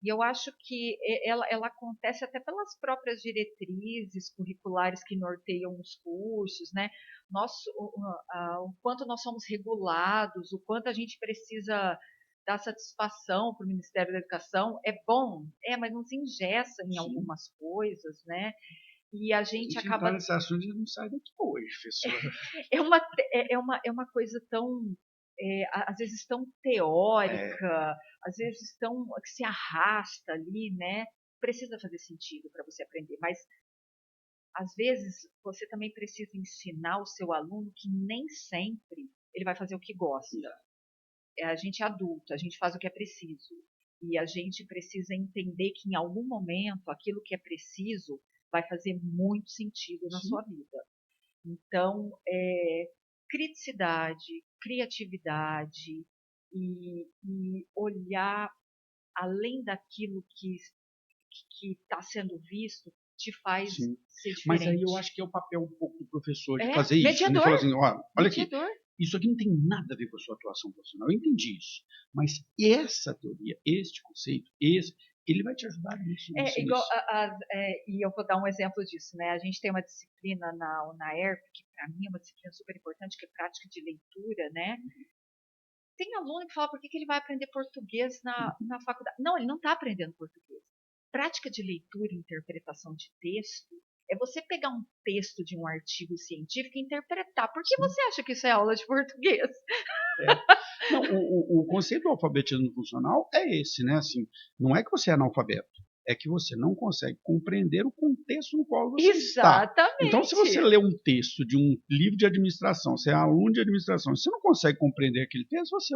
E eu acho que ela acontece até pelas próprias diretrizes curriculares que norteiam os cursos, né? O quanto nós somos regulados, o quanto a gente precisa dar satisfação para o Ministério da Educação. É bom, mas não se engessa em algumas coisas, né? E a gente acaba... Nesse assunto, a gente não sai daqui hoje, professora. É uma coisa tão... às vezes tão teórica, às vezes tão que se arrasta ali, né? Precisa fazer sentido para você aprender, mas às vezes você também precisa ensinar o seu aluno que nem sempre ele vai fazer o que gosta. A gente é adulto, a gente faz o que é preciso. E a gente precisa entender que em algum momento aquilo que é preciso vai fazer muito sentido na Sim. sua vida. Então, criticidade, criatividade e olhar além daquilo que está sendo visto te faz Sim. ser Mas aí eu diferente. acho que é o papel um pouco do professor de É, fazer isso. Ele mediador, fala assim, olha aqui, mediador. isso aqui não tem nada a ver com a sua atuação profissional. Eu entendi isso. Mas essa teoria, este conceito, ele vai te ajudar nisso, nisso, Igual nisso. e eu vou dar um exemplo disso, né? A gente tem uma disciplina na UNAERP, que para mim é uma disciplina super importante, que é prática de leitura, né? Tem aluno que fala por que ele vai aprender português na faculdade. Não, ele não está aprendendo português. Prática de leitura e interpretação de texto é você pegar um texto de um artigo científico e interpretar. Por que Sim. você acha que isso é aula de português? É. Não, o conceito do alfabetismo funcional é esse, né? Assim, não é que você é analfabeto, é que você não consegue compreender o contexto no qual você está. Então, se você Exatamente. lê um texto de um livro de administração, você é aluno de administração, você não consegue compreender aquele texto, você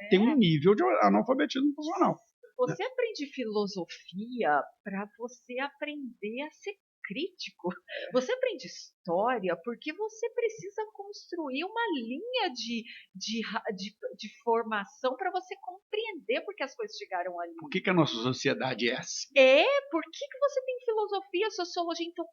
tem um nível de analfabetismo funcional. Né? Você aprende filosofia para você aprender a ser crítico. Você aprende história porque você precisa construir uma linha de formação para você compreender porque as coisas chegaram ali. Por que a nossa sociedade é assim? Por que você tem filosofia, sociologia? Então,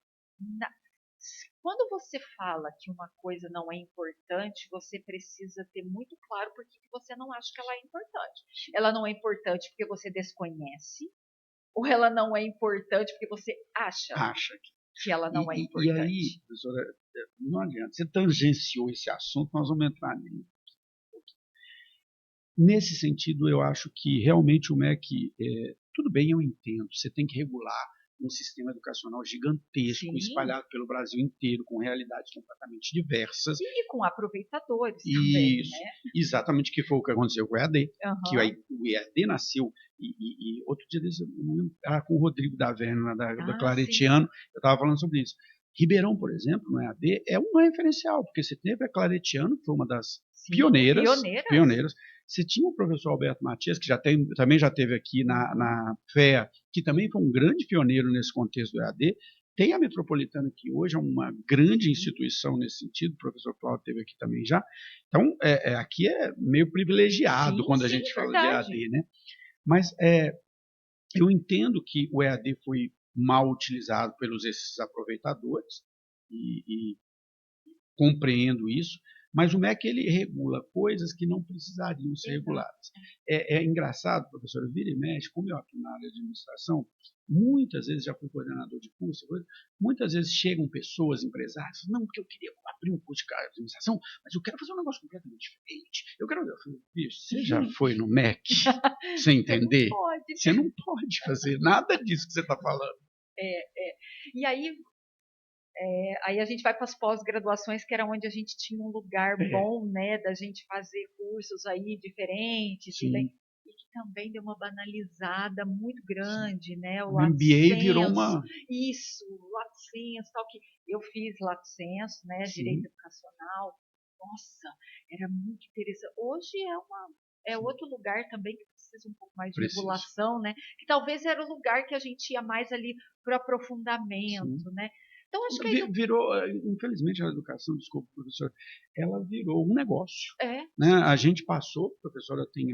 quando você fala que uma coisa não é importante, você precisa ter muito claro por que você não acha que ela é importante. Ela não é importante porque você desconhece, ou ela não é importante porque você acha Acha que ela não é e aí, importante. professora, não adianta. Você tangenciou esse assunto, nós vamos entrar nele. Nesse sentido, eu acho que realmente o MEC, tudo bem, eu entendo, você tem que regular um sistema educacional gigantesco, Sim. espalhado pelo Brasil inteiro, com realidades completamente diversas. E com aproveitadores também, Isso, né? exatamente, que foi o que aconteceu com o EAD, que Uhum. o EAD nasceu, e outro dia desse, eu não lembro, com o Rodrigo da Verna, da Sim. Claretiano, eu estava falando sobre isso. Ribeirão, por exemplo, no EAD, é um referencial, porque você teve a Claretiano, que foi uma das Sim, pioneiras. Você tinha o professor Alberto Matias, que também já teve aqui na FEA, que também foi um grande pioneiro nesse contexto do EAD. Tem a Metropolitana, que hoje é uma grande instituição nesse sentido, o professor Cláudio teve aqui também já. Então, aqui é meio privilegiado quando a gente fala de EAD, né? Mas eu entendo que o EAD foi mal utilizado pelos esses aproveitadores e compreendo isso, mas o MEC ele regula coisas que não precisariam ser reguladas. É engraçado, professora, vira e mexe, como eu atuo na área de administração, muitas vezes já fui coordenador de curso, muitas vezes chegam pessoas, empresários, não, porque eu queria abrir um curso de administração, mas eu quero fazer um negócio completamente diferente. Eu falei, bicho, você já foi no MEC sem entender? Você não pode fazer nada disso que você está falando. E aí a gente vai para as pós-graduações, que era onde a gente tinha um lugar bom, né, da gente fazer cursos aí diferentes, e que também deu uma banalizada muito grande, Sim. né, o MBA lato senso, virou uma... Isso, o lato senso, tal, que eu fiz lato senso, né, direito educacional, nossa, era muito interessante. Hoje é outro lugar também que precisa um pouco mais de regulação, né, que talvez era o lugar que a gente ia mais ali para o aprofundamento, né. Então, acho que virou, infelizmente, a educação, desculpa, professor, ela virou um negócio. Né? Sim. A gente passou, a professora tem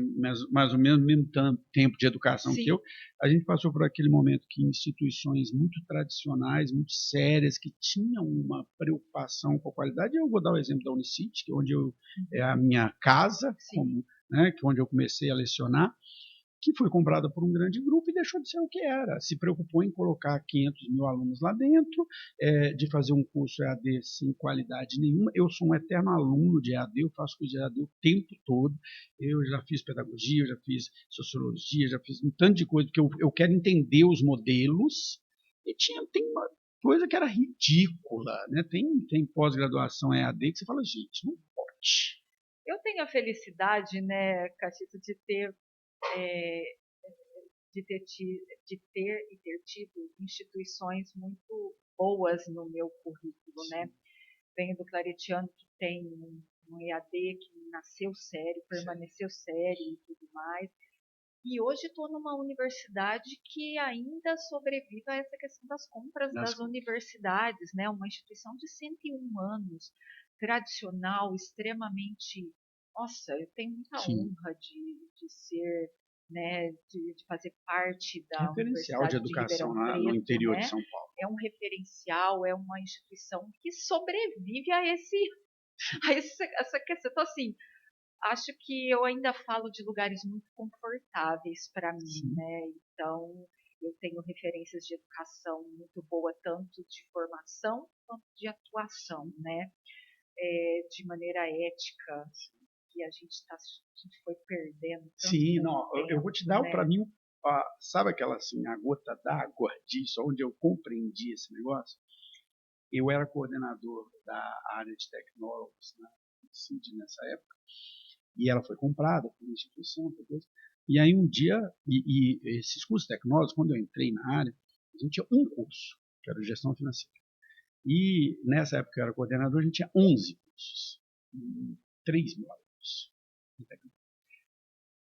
mais ou menos o mesmo tempo de educação que eu, a gente passou por aquele momento que instituições muito tradicionais, muito sérias, que tinham uma preocupação com a qualidade, eu vou dar o exemplo da Unicity, que é onde é a minha casa, né, que é onde eu comecei a lecionar, que foi comprada por um grande grupo e deixou de ser o que era. Se preocupou em colocar 500 mil alunos lá dentro, de fazer um curso EAD sem qualidade nenhuma. Eu sou um eterno aluno de EAD, eu faço curso de EAD o tempo todo. Eu já fiz pedagogia, eu já fiz sociologia, já fiz um tanto de coisa, porque eu quero entender os modelos. E tem uma coisa que era ridícula. Né? Tem pós-graduação EAD que você fala, gente, não pode. Eu tenho a felicidade, né, Catito, de ter e ter tido instituições muito boas no meu currículo, né? Venho do Claretiano, que tem um EAD que nasceu sério, permaneceu sério e tudo mais. E hoje estou numa universidade que ainda sobrevive a essa questão das compras das universidades, né? Uma instituição de 101 anos, tradicional, extremamente. Nossa, eu tenho muita Sim. honra de ser, né, de fazer parte da Referencial de Universidade de educação Ribeirão no Preto, interior de né? São Paulo. É um referencial, é uma instituição que sobrevive a essa questão. Então, assim, acho que eu ainda falo de lugares muito confortáveis para mim, Sim. né? Então, eu tenho referências de educação muito boa, tanto de formação quanto de atuação, né? De maneira ética, que a gente foi perdendo tanto Sim, com o não, eu vou te tempo, dar para né? mim, sabe aquela assim, a gota d'água disso, onde eu compreendi esse negócio? Eu era coordenador da área de tecnólogos na CID nessa época, e ela foi comprada por uma instituição, por coisa. E aí um dia, e esses cursos tecnológicos, quando eu entrei na área, a gente tinha um curso, que era gestão financeira. E nessa época que eu era coordenador, a gente tinha 11 cursos, 3 mil alunos.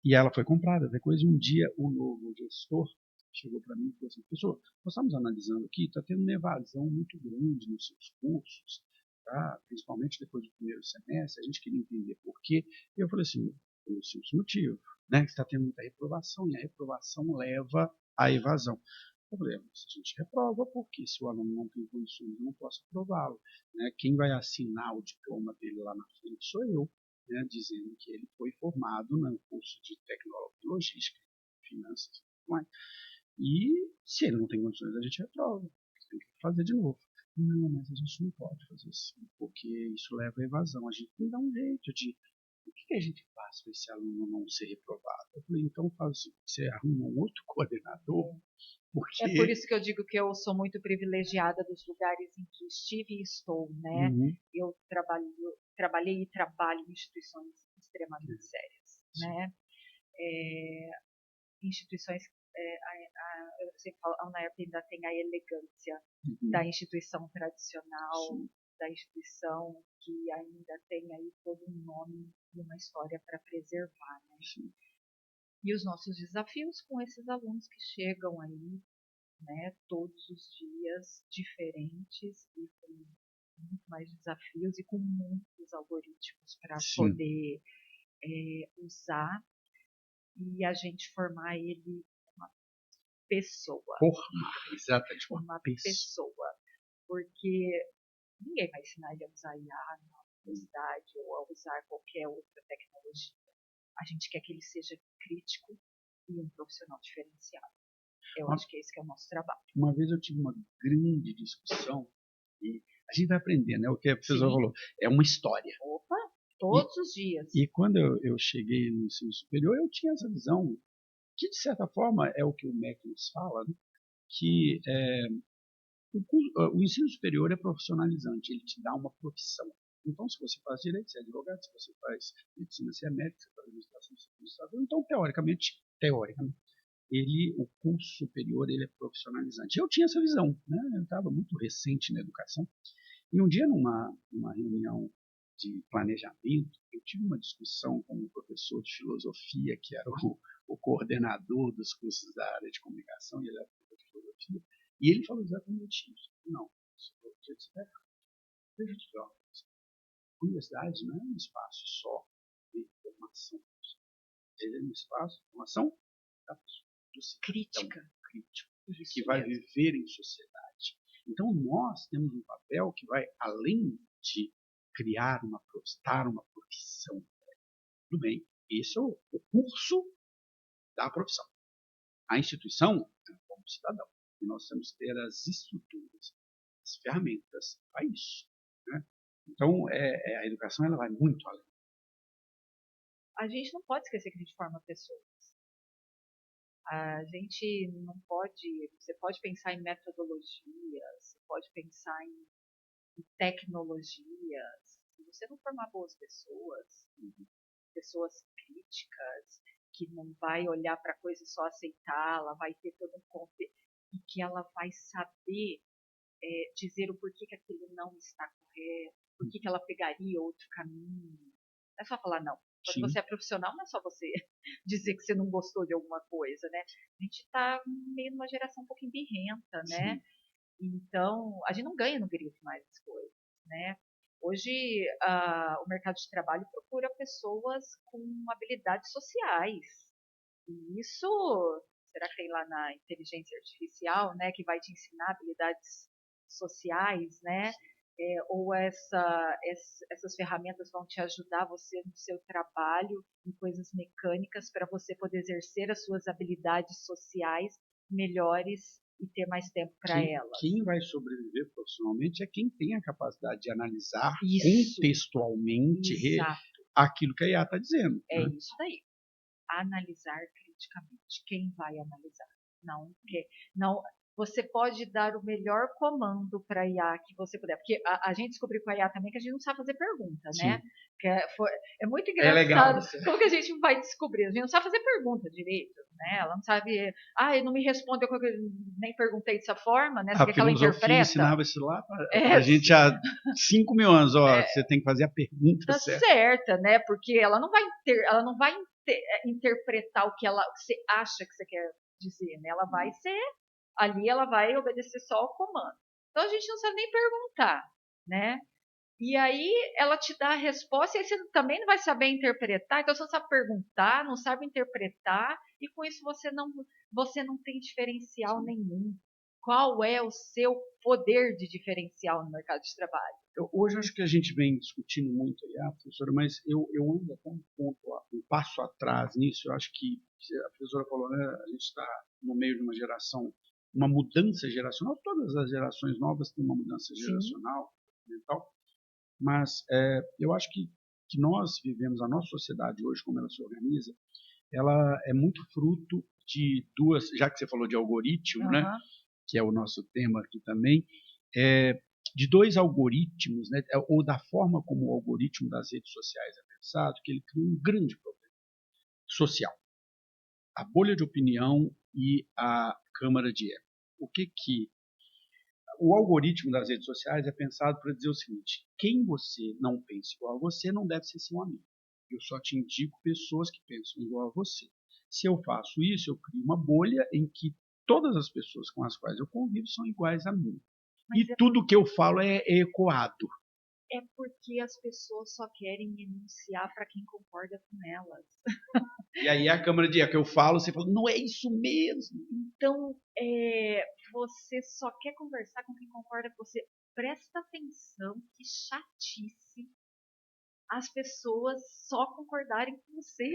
E ela foi comprada. Depois, um dia, o novo gestor chegou para mim e falou assim: professor, nós estamos analisando aqui, está tendo uma evasão muito grande nos seus cursos, tá? Principalmente depois do primeiro semestre, a gente queria entender por quê. E eu falei assim: pelo simples motivo, né? Que está tendo muita reprovação, e a reprovação leva à evasão. Eu falei: mas a gente reprova porque se o aluno não tem condições, eu não posso aprová-lo. Né? Quem vai assinar o diploma dele lá na frente sou eu. Né, dizendo que ele foi formado no curso de tecnologia, logística, finanças e tudo mais. E se ele não tem condições, a gente reprova. Tem que fazer de novo. Não, mas a gente não pode fazer assim, porque isso leva à evasão. A gente tem que dar um jeito de. O que a gente faz para esse aluno não ser reprovado? Eu falei, então faz assim, você arruma um outro coordenador, É por porque. isso que eu digo que eu sou muito privilegiada dos lugares em que estive e estou, né? Uhum. Eu trabalhei e trabalho em instituições extremamente sérias, Sim. né? Instituições, eu sempre falo, a UNAERP ainda tem a elegância da instituição tradicional, Sim. da instituição que ainda tem aí todo um nome e uma história para preservar, né? Sim. E os nossos desafios com esses alunos que chegam aí, né, todos os dias diferentes e com muito mais desafios e com muitos algoritmos para Sim. poder usar e a gente formar ele uma pessoa. Formar, exatamente, Uma pessoa. Porque ninguém vai ensinar ele a usar IA na universidade ou a usar qualquer outra tecnologia. A gente quer que ele seja crítico e um profissional diferenciado. Eu acho que é esse que é o nosso trabalho. Uma vez eu tive uma grande discussão e a gente vai aprender, né? O que a professora falou, é uma história. Opa, todos os dias. E quando eu cheguei no ensino superior, eu tinha essa visão, que de certa forma é o que o MEC nos fala, né? Que o ensino superior é profissionalizante, ele te dá uma profissão. Então, se você faz direito, você é advogado, se você faz medicina, você é médico, você faz administração, você é administrador. Então, teoricamente, o curso superior ele é profissionalizante. Eu tinha essa visão, né? Eu estava muito recente na educação. E um dia, numa reunião de planejamento, eu tive uma discussão com um professor de filosofia, que era o coordenador dos cursos da área de comunicação, e ele era professor de filosofia, e ele falou exatamente isso. Não, isso está errado. Deixa eu te falar uma coisa. A universidade não é um espaço só de formação. Ele é um espaço de formação da pessoa, do cidadão crítico, que vai viver em sociedade. Então, nós temos um papel que vai além de dar uma profissão. Tudo bem, esse é o curso da profissão. A instituição é como cidadão. E nós temos que ter as estruturas, as ferramentas para isso. Né? Então, a educação ela vai muito além. A gente não pode esquecer que a gente forma pessoas. A gente não pode. Você pode pensar em metodologias, você pode pensar em tecnologias. Se você não formar boas pessoas, pessoas críticas, que não vai olhar para a coisa e só aceitar, ela vai ter todo um contexto e que ela vai saber dizer o porquê que aquilo não está correto, por que ela pegaria outro caminho. Não é só falar não, Quando sim, você é profissional, não é só você dizer que você não gostou de alguma coisa, né? A gente está meio numa geração um pouquinho birrenta, né? sim. Então, a gente não ganha no grito mais as coisas, né? Hoje, o mercado de trabalho procura pessoas com habilidades sociais. E isso, será que tem lá na inteligência artificial, né, que vai te ensinar habilidades sociais, né? Ou essas ferramentas vão te ajudar você no seu trabalho, em coisas mecânicas, para você poder exercer as suas habilidades sociais melhores e ter mais tempo para elas. Quem vai sobreviver profissionalmente é quem tem a capacidade de analisar Isso, contextualmente exato, aquilo que a IA está dizendo. é Né? isso daí. Analisar criticamente. Quem vai analisar? Não, porque não. Você pode dar o melhor comando para a IA que você puder, porque a gente descobriu com a IA também que a gente não sabe fazer pergunta, né? Sim, Que é muito é legal engraçado isso. como que a gente vai descobrir. A gente não sabe fazer pergunta direito, né? Ela não sabe, não me responde, eu nem perguntei dessa forma, né? Você A quer que ela filosofia interpreta? ensinava isso lá para É, a gente há 5.000 anos. Ó, você tem que fazer a pergunta tá certa. certa, né? Porque ela não vai interpretar o que você acha que você quer dizer, né? Ela vai ser ali, ela vai obedecer só o comando. Então a gente não sabe nem perguntar, né? E aí ela te dá a resposta e aí você também não vai saber interpretar, então você não sabe perguntar, não sabe interpretar e com isso você não tem diferencial nenhum. Qual é o seu poder de diferencial no mercado de trabalho? Hoje acho que a gente vem discutindo muito aí, professora, mas eu ando até um passo atrás nisso. Eu acho que a professora falou, né, a gente está no meio de uma geração, uma mudança geracional. Todas as gerações novas têm uma mudança geracional, mental, mas eu acho que nós vivemos, a nossa sociedade hoje, como ela se organiza, ela é muito fruto de duas, já que você falou de algoritmo, né, Uhum. que é o nosso tema aqui também, é, de dois algoritmos, né, ou da forma como o algoritmo das redes sociais é pensado, que ele cria um grande problema social. A bolha de opinião e a câmara de eco. O que o algoritmo das redes sociais é pensado para dizer o seguinte: quem você não pensa igual a você não deve ser seu amigo. Eu só te indico pessoas que pensam igual a você. Se eu faço isso, eu crio uma bolha em que todas as pessoas com as quais eu convivo são iguais a mim. Mas E tudo que eu falo é ecoado. é porque as pessoas só querem enunciar para quem concorda com elas. E aí a câmara de eco, eu falo, você fala, não é isso mesmo. Então, você só quer conversar com quem concorda com você. Presta atenção, que chatice as pessoas só concordarem com você.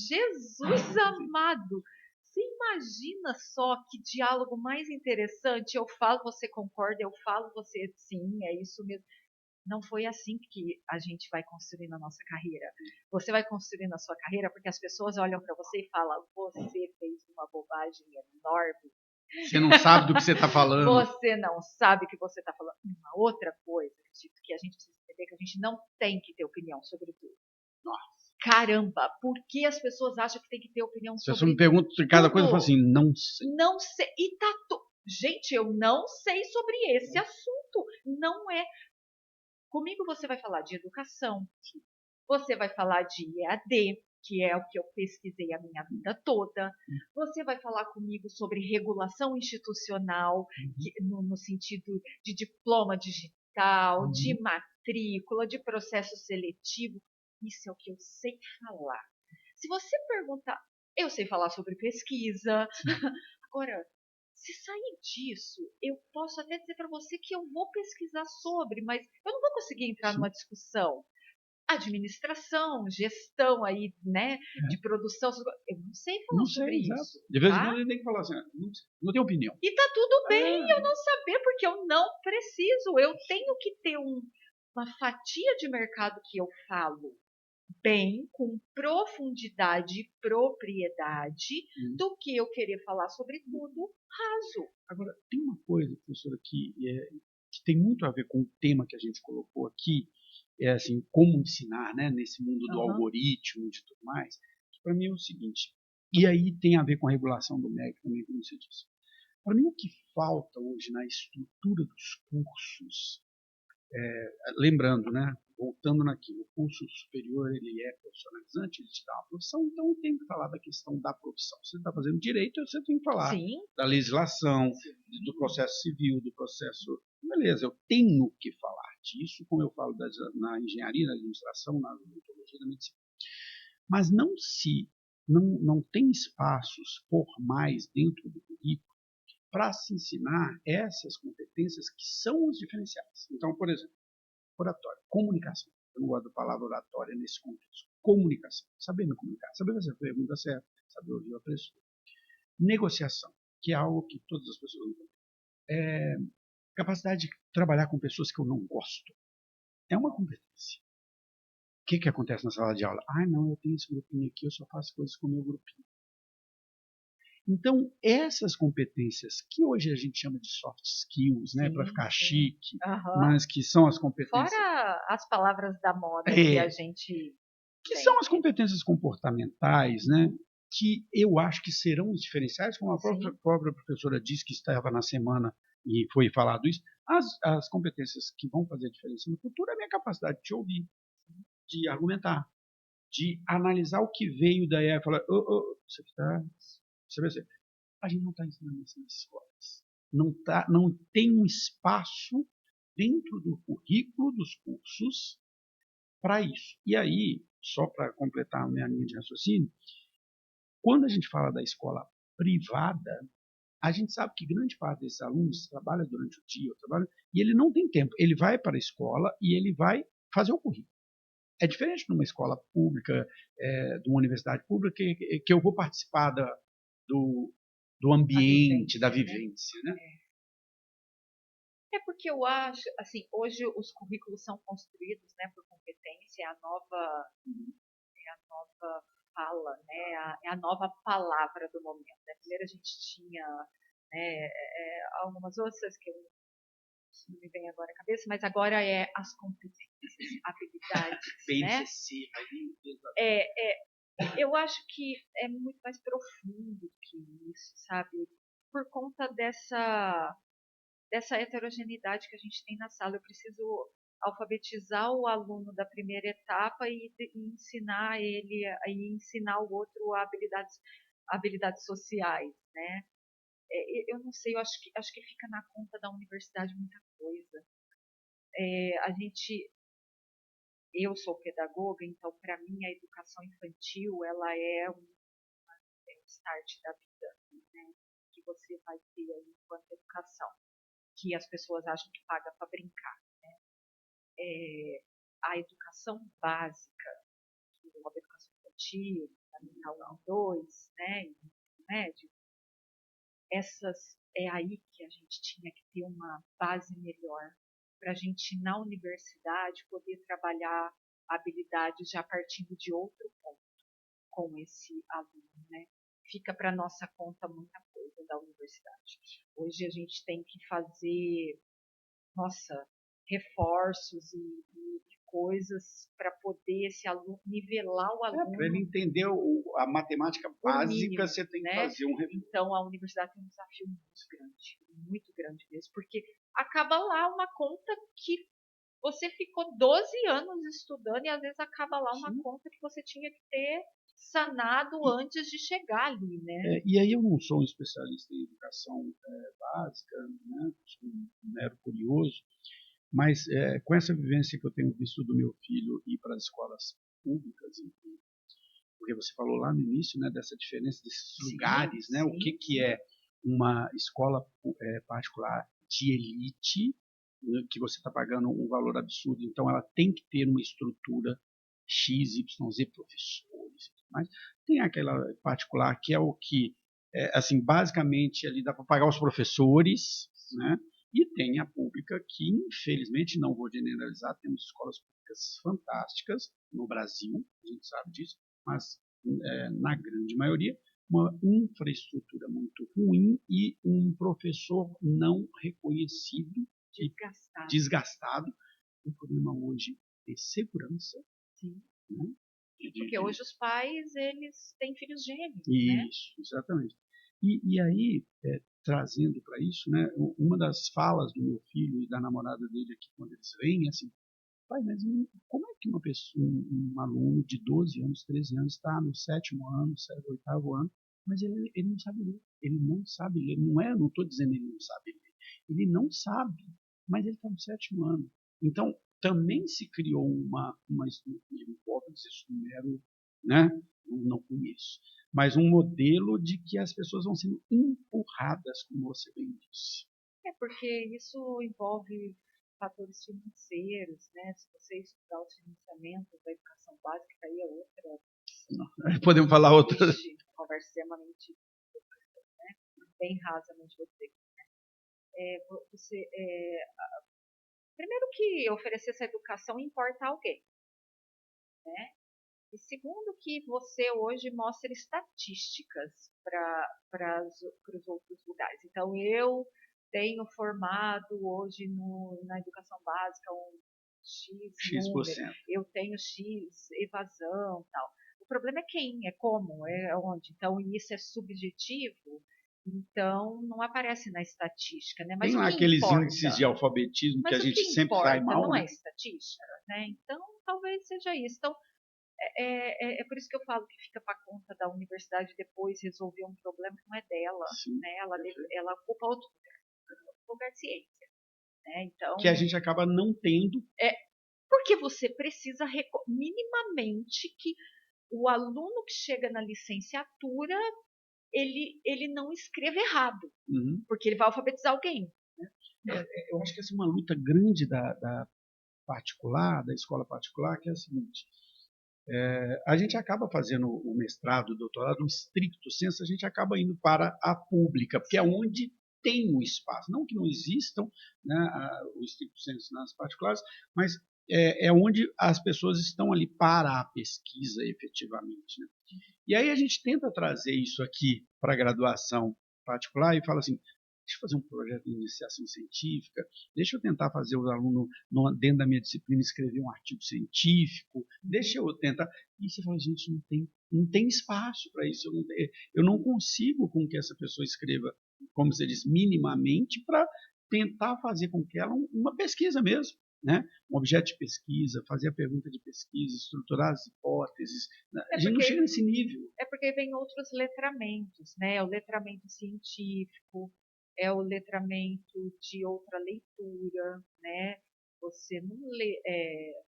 Jesus amado! Você imagina só que diálogo mais interessante? Eu falo, você concorda, eu falo, você sim, é isso mesmo. Não foi assim que a gente vai construindo a nossa carreira. Você vai construindo a sua carreira porque as pessoas olham para você e falam: você fez uma bobagem enorme. Você não sabe do que você está falando. Você não sabe o que você está falando. Uma outra coisa que a gente precisa entender é que a gente não tem que ter opinião sobre tudo. Caramba, por que as pessoas acham que tem que ter opinião Se você sobre me pergunta de cada coisa, eu falo tudo? assim, não sei. Não sei. E tá Gente, eu não sei sobre esse assunto. Não é. Comigo você vai falar de educação, você vai falar de EAD, que é o que eu pesquisei a minha vida toda. Você vai falar comigo sobre regulação institucional, no sentido de diploma digital, de matrícula, de processo seletivo. Isso é o que eu sei falar. Se você perguntar, eu sei falar sobre pesquisa. Agora, se sair disso, eu posso até dizer para você que eu vou pesquisar sobre, mas eu não vou conseguir entrar numa discussão. Administração, gestão aí, né, de produção, eu não sei falar Não sobre sei, exato. isso, De vez em tá? quando ele tem que falar assim, não tenho opinião. E tá tudo bem eu não saber, porque eu não preciso, eu tenho que ter uma fatia de mercado que eu falo bem, com profundidade e propriedade, do que eu querer falar sobre tudo raso. Agora, tem uma coisa, professora, que tem muito a ver com o tema que a gente colocou aqui, é assim, como ensinar, né, nesse mundo do algoritmo e de tudo mais, que para mim é o seguinte, e aí tem a ver com a regulação do MEC também, como você disse. Para mim, o que falta hoje na estrutura dos cursos, lembrando, né, voltando naquilo, o curso superior ele é profissionalizante, ele te dá uma profissão, então tem que falar da questão da profissão. Se você está fazendo direito, você tem que falar Sim. da legislação, do processo civil, do processo... Beleza, eu tenho que falar disso, como eu falo na engenharia, na administração, na odontologia, na medicina. Mas não tem espaços formais dentro do currículo para se ensinar essas competências que são os diferenciais. Então, por exemplo, oratória, comunicação. Eu não gosto da palavra oratória nesse contexto. Comunicação, saber me comunicar, saber fazer a pergunta certa, saber ouvir a pessoa. Negociação, que é algo que todas as pessoas não têm. Capacidade de trabalhar com pessoas que eu não gosto. É uma competência. O que acontece na sala de aula? Não, eu tenho esse grupinho aqui, eu só faço coisas com o meu grupinho. Então, essas competências que hoje a gente chama de soft skills, né, para ficar chique, mas que são as competências... Fora as palavras da moda que a gente... Que são as competências comportamentais, né, que eu acho que serão os diferenciais, como a própria professora disse que estava na semana e foi falado isso. As competências que vão fazer a diferença no futuro é a minha capacidade de te ouvir, de argumentar, de analisar o que veio daí e falar, você vai dizer, a gente não está ensinando isso nas escolas. Não tem um espaço dentro do currículo dos cursos para isso. E aí, só para completar a minha linha de raciocínio, quando a gente fala da escola privada, a gente sabe que grande parte desses alunos trabalha durante o dia, e ele não tem tempo. Ele vai para a escola e ele vai fazer o currículo. É diferente de uma escola pública, de uma universidade pública, que eu vou participar do ambiente, da vivência. Né? É porque eu acho, assim, hoje os currículos são construídos, né, por competência, é a nova fala, né, é a nova palavra do momento. Né? Primeiro a gente tinha, né, algumas outras que eu não me vem agora à cabeça, mas agora é as competências, habilidades, né? Eu acho que é muito mais profundo que isso, sabe? Por conta dessa heterogeneidade que a gente tem na sala. Eu preciso alfabetizar o aluno da primeira etapa e ensinar ele, e ensinar o outro habilidades sociais, né? Eu não sei, eu acho que fica na conta da universidade muita coisa. Eu sou pedagoga, então para mim a educação infantil ela é um start da vida, né? Que você vai ter aí enquanto educação, que as pessoas acham que paga para brincar. Né? A educação básica, que é uma educação infantil, fundamental 1 e 2, né? E médio, é aí que a gente tinha que ter uma base melhor para a gente, na universidade, poder trabalhar habilidades já partindo de outro ponto com esse aluno, né? Fica para nossa conta muita coisa da universidade. Hoje a gente tem que fazer, reforços e coisas para poder esse aluno nivelar o aluno. Para ele entender a matemática básica, mínimo, você tem que fazer um reforço. Então a universidade tem um desafio muito grande mesmo, porque acaba lá uma conta que você ficou 12 anos estudando e às vezes acaba lá uma conta que você tinha que ter sanado antes de chegar ali, né? E aí eu não sou um especialista em educação básica, né? Sou um mero curioso, mas com essa vivência que eu tenho visto do meu filho ir para as escolas públicas, porque você falou lá no início, né, dessa diferença desses lugares, né? O que é uma escola particular de elite, que você está pagando um valor absurdo, então ela tem que ter uma estrutura X, Y, Z professores, mas tem aquela particular que é o que, assim, basicamente ali dá para pagar os professores, né? E tem a pública que, infelizmente, não vou generalizar, temos escolas públicas fantásticas no Brasil, a gente sabe disso, mas na grande maioria uma infraestrutura muito ruim e um professor não reconhecido, desgastado. O problema hoje é segurança. Sim. Né? Porque hoje os pais, eles têm filhos gêmeos. Isso, né? Exatamente. E aí, trazendo para isso, né, uma das falas do meu filho e da namorada dele aqui, quando eles vêm, assim, Pai, mas como é que uma pessoa, um aluno de 12 anos, 13 anos, está no 7º ano, 8º ano, mas ele não sabe ler. Ele não sabe ler. Não estou dizendo ele não sabe ler. Ele não sabe, mas ele está no 7º ano. Então, também se criou uma estrutura, não posso dizer isso mero, né? Não conheço, mas um modelo de que as pessoas vão sendo empurradas, como você bem disse. Porque isso envolve fatores financeiros, né? Se você estudar os financiamentos da educação básica, aí é outra. Podemos falar outra. Conversa extremamente, né? Bem rasamente vou dizer. Primeiro que oferecer essa educação importa a alguém, né? E segundo que você hoje mostra estatísticas para os outros lugares. Então, eu tenho formado hoje na educação básica um X número, eu tenho X evasão, tal. O problema é quem, é como, é onde. Então, isso é subjetivo, então não aparece na estatística, né? Mas tem o lá que aqueles importa? índices de alfabetismo que a gente sempre sai mal, não né? é estatística, né? Então, talvez seja isso. Então, é por isso que eu falo que fica para conta da universidade depois resolver um problema que não é dela, Sim, né? Ela ocupa outro lugar de ciência, né? Então, que a gente acaba não tendo. Porque você precisa minimamente que o aluno que chega na licenciatura ele não escreva errado, porque ele vai alfabetizar alguém. Né? Eu acho que essa é uma luta grande da particular, da escola particular, que é a seguinte: a gente acaba fazendo o mestrado, o doutorado, no estricto senso, a gente acaba indo para a pública, porque é onde tem o espaço. Não que não existam, né, o estricto senso nas particulares, mas é onde as pessoas estão ali para a pesquisa efetivamente. Né? E aí a gente tenta trazer isso aqui para a graduação particular e fala assim: deixa eu fazer um projeto de iniciação científica, deixa eu tentar fazer o aluno, dentro da minha disciplina, escrever um artigo científico, deixa eu tentar. E você fala: gente, não tem espaço para isso, eu não consigo com que essa pessoa escreva, como você diz, minimamente, para tentar fazer com que ela uma pesquisa mesmo. Né? Um objeto de pesquisa, fazer a pergunta de pesquisa, estruturar as hipóteses. A gente não chega nesse nível. É porque vem outros letramentos, né? O letramento científico, é o letramento de outra leitura, né? Você não lê,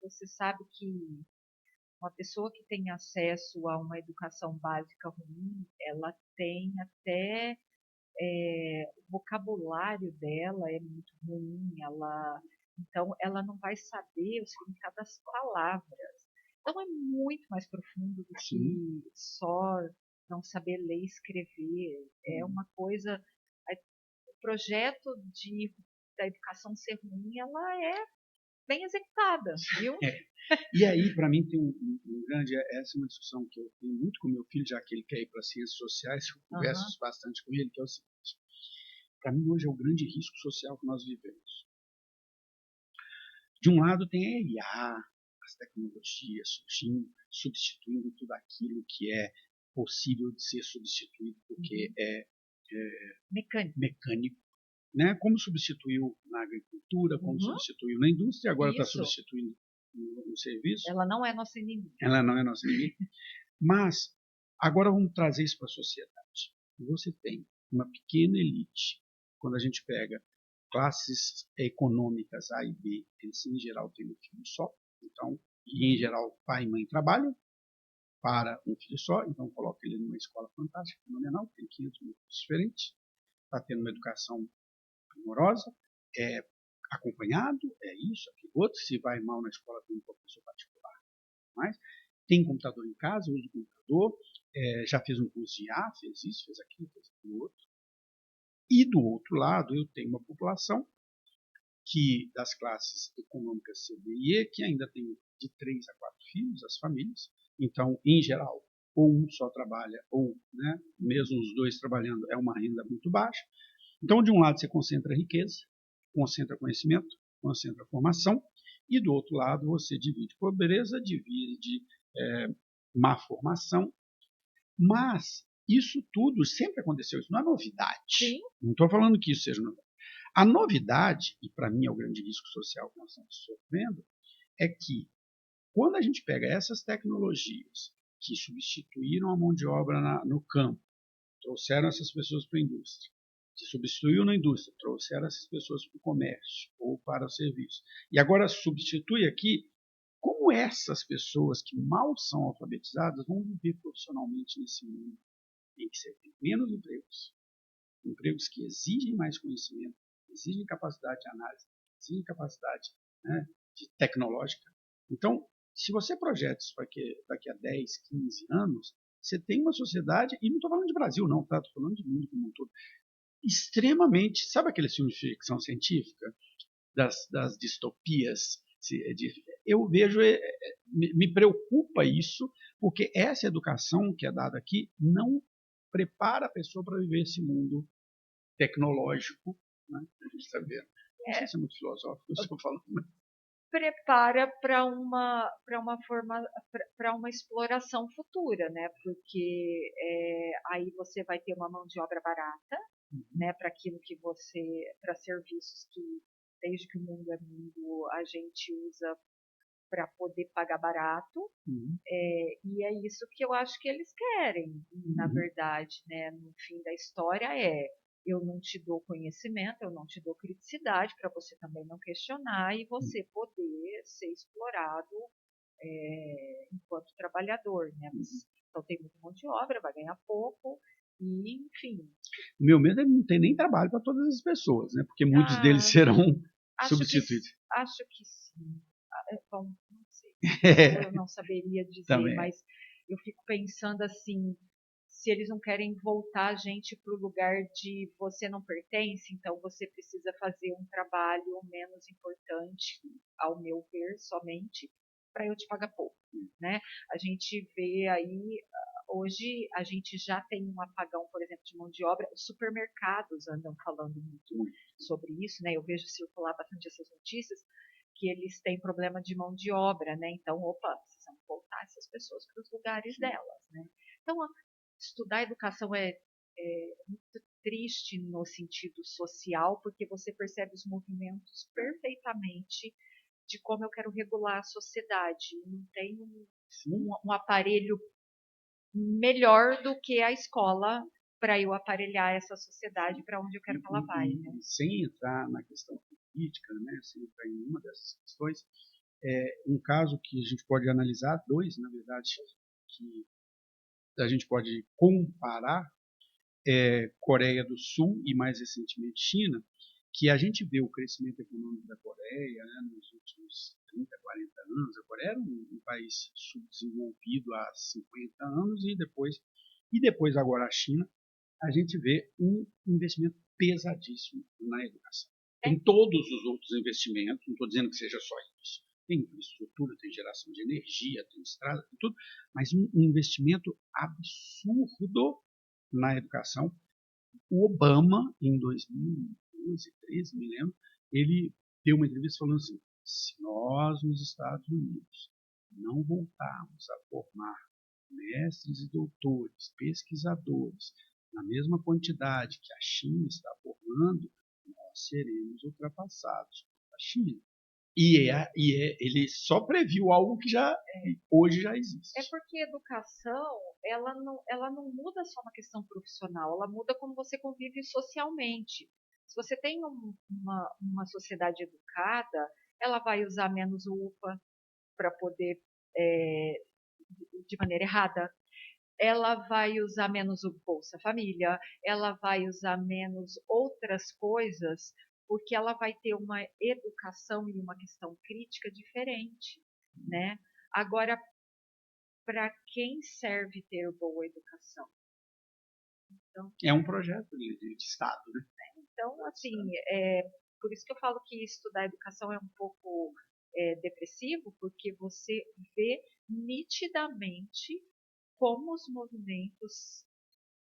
você sabe que uma pessoa que tem acesso a uma educação básica ruim, ela tem até o vocabulário dela é muito ruim, então ela não vai saber o significado das palavras. Então é muito mais profundo do que só não saber ler e escrever. É uma coisa. O projeto da educação ser ruim, ela é bem executada, viu? E aí, para mim, tem um grande. Essa é uma discussão que eu tenho muito com meu filho, já que ele quer ir para as ciências sociais, eu converso bastante com ele, que é o seguinte: para mim, hoje é o grande risco social que nós vivemos. De um lado, tem a IA, as tecnologias surgindo, substituindo tudo aquilo que é possível de ser substituído, porque é mecânico. Né? Como substituiu na agricultura, como substituiu na indústria, agora está substituindo no serviço. Ela não é nossa inimiga. Ela não é nossa inimiga. Mas, agora vamos trazer isso para a sociedade. Você tem uma pequena elite, quando a gente pega classes econômicas A e B, eles em geral têm um filho só, então, e em geral pai e mãe trabalham para um filho só, então coloca ele numa escola fantástica, fenomenal, tem 500 mil cursos diferentes, está tendo uma educação amorosa, é acompanhado, é isso, aquilo outro, se vai mal na escola tem um professor particular, mas tem computador em casa, usa o computador, já fez um curso de IA, fez isso, fez aquilo, fez aquilo outro. E do outro lado, eu tenho uma população que das classes econômicas C, D e E, que ainda tem de 3 a 4 filhos, as famílias. Então, em geral, ou um só trabalha, ou né, mesmo os dois trabalhando, é uma renda muito baixa. Então, de um lado, você concentra riqueza, concentra conhecimento, concentra formação, e do outro lado, você divide pobreza, divide má formação. Mas isso tudo sempre aconteceu, isso não é novidade. Sim. Não estou falando que isso seja novidade. A novidade, e para mim é o grande risco social que nós estamos sofrendo, é que quando a gente pega essas tecnologias que substituíram a mão de obra no campo, trouxeram essas pessoas para a indústria, se substituiu na indústria, trouxeram essas pessoas para o comércio ou para o serviço, e agora substitui aqui, como essas pessoas que mal são alfabetizadas vão viver profissionalmente nesse mundo em que você tem menos empregos que exigem mais conhecimento, exigem capacidade de análise, exigem capacidade, né, de tecnológica. Então, se você projeta isso daqui a 10, 15 anos, você tem uma sociedade, e não estou falando de Brasil não, tá? Estou falando de mundo como um todo, extremamente, sabe aqueles filmes de ficção científica, das distopias? Eu vejo, me preocupa isso, porque essa educação que é dada aqui não prepara a pessoa para viver esse mundo tecnológico, né? A gente está vendo. Não sei se é muito filosófico, eu estou falando. Prepara para uma exploração futura, né? Porque aí você vai ter uma mão de obra barata, né? Para aquilo que para serviços que desde que o mundo é mundo a gente usa para poder pagar barato. E é isso que eu acho que eles querem, na verdade, né? No fim da história eu não te dou conhecimento, eu não te dou criticidade para você também não questionar e você poder ser explorado enquanto trabalhador, né? Então tem muita mão de obra, vai ganhar pouco e, enfim. O meu medo é não ter nem trabalho para todas as pessoas, né? Porque muitos deles serão substituídos. Acho que sim. Bom, não sei. Eu não saberia dizer, também. Mas eu fico pensando assim, se eles não querem voltar a gente para o lugar de você não pertence, então você precisa fazer um trabalho menos importante, ao meu ver, somente, para eu te pagar pouco, né? A gente vê aí, hoje a gente já tem um apagão, por exemplo, de mão de obra. Os supermercados andam falando muito sobre isso, né? Eu vejo circular bastante essas notícias, que eles têm problema de mão de obra, né? Então, precisamos voltar essas pessoas para os lugares delas, né? Então, estudar educação é muito triste no sentido social, porque você percebe os movimentos perfeitamente de como eu quero regular a sociedade. Não tem um aparelho melhor do que a escola para eu aparelhar essa sociedade para onde eu quero que ela vai, né? Sem entrar na questão política, né? Sem entrar em nenhuma dessas questões, um caso que a gente pode analisar, dois, na verdade, que a gente pode comparar, Coreia do Sul e mais recentemente China, que a gente vê o crescimento econômico da Coreia, né, nos últimos 30, 40 anos. A Coreia era um país subdesenvolvido há 50 anos e depois agora a China, a gente vê um investimento pesadíssimo na educação. Tem todos os outros investimentos, não estou dizendo que seja só isso. Tem infraestrutura, tem geração de energia, tem estrada, tem tudo, mas um investimento absurdo na educação. O Obama, em 2012, 2013, me lembro, ele deu uma entrevista falando assim: se nós nos Estados Unidos não voltarmos a formar mestres e doutores, pesquisadores, na mesma quantidade que a China está formando, nós seremos ultrapassados pela China. Ele só previu algo que hoje já existe. É porque a educação, ela não muda só uma questão profissional, ela muda como você convive socialmente. Se você tem uma sociedade educada, ela vai usar menos o UPA para poder, de maneira errada. Ela vai usar menos o Bolsa Família, ela vai usar menos outras coisas, porque ela vai ter uma educação e uma questão crítica diferente, né? Agora, para quem serve ter boa educação? Então, é um projeto de Estado, né? Então, assim, por isso que eu falo que estudar educação é um pouco depressivo, porque você vê nitidamente como os movimentos,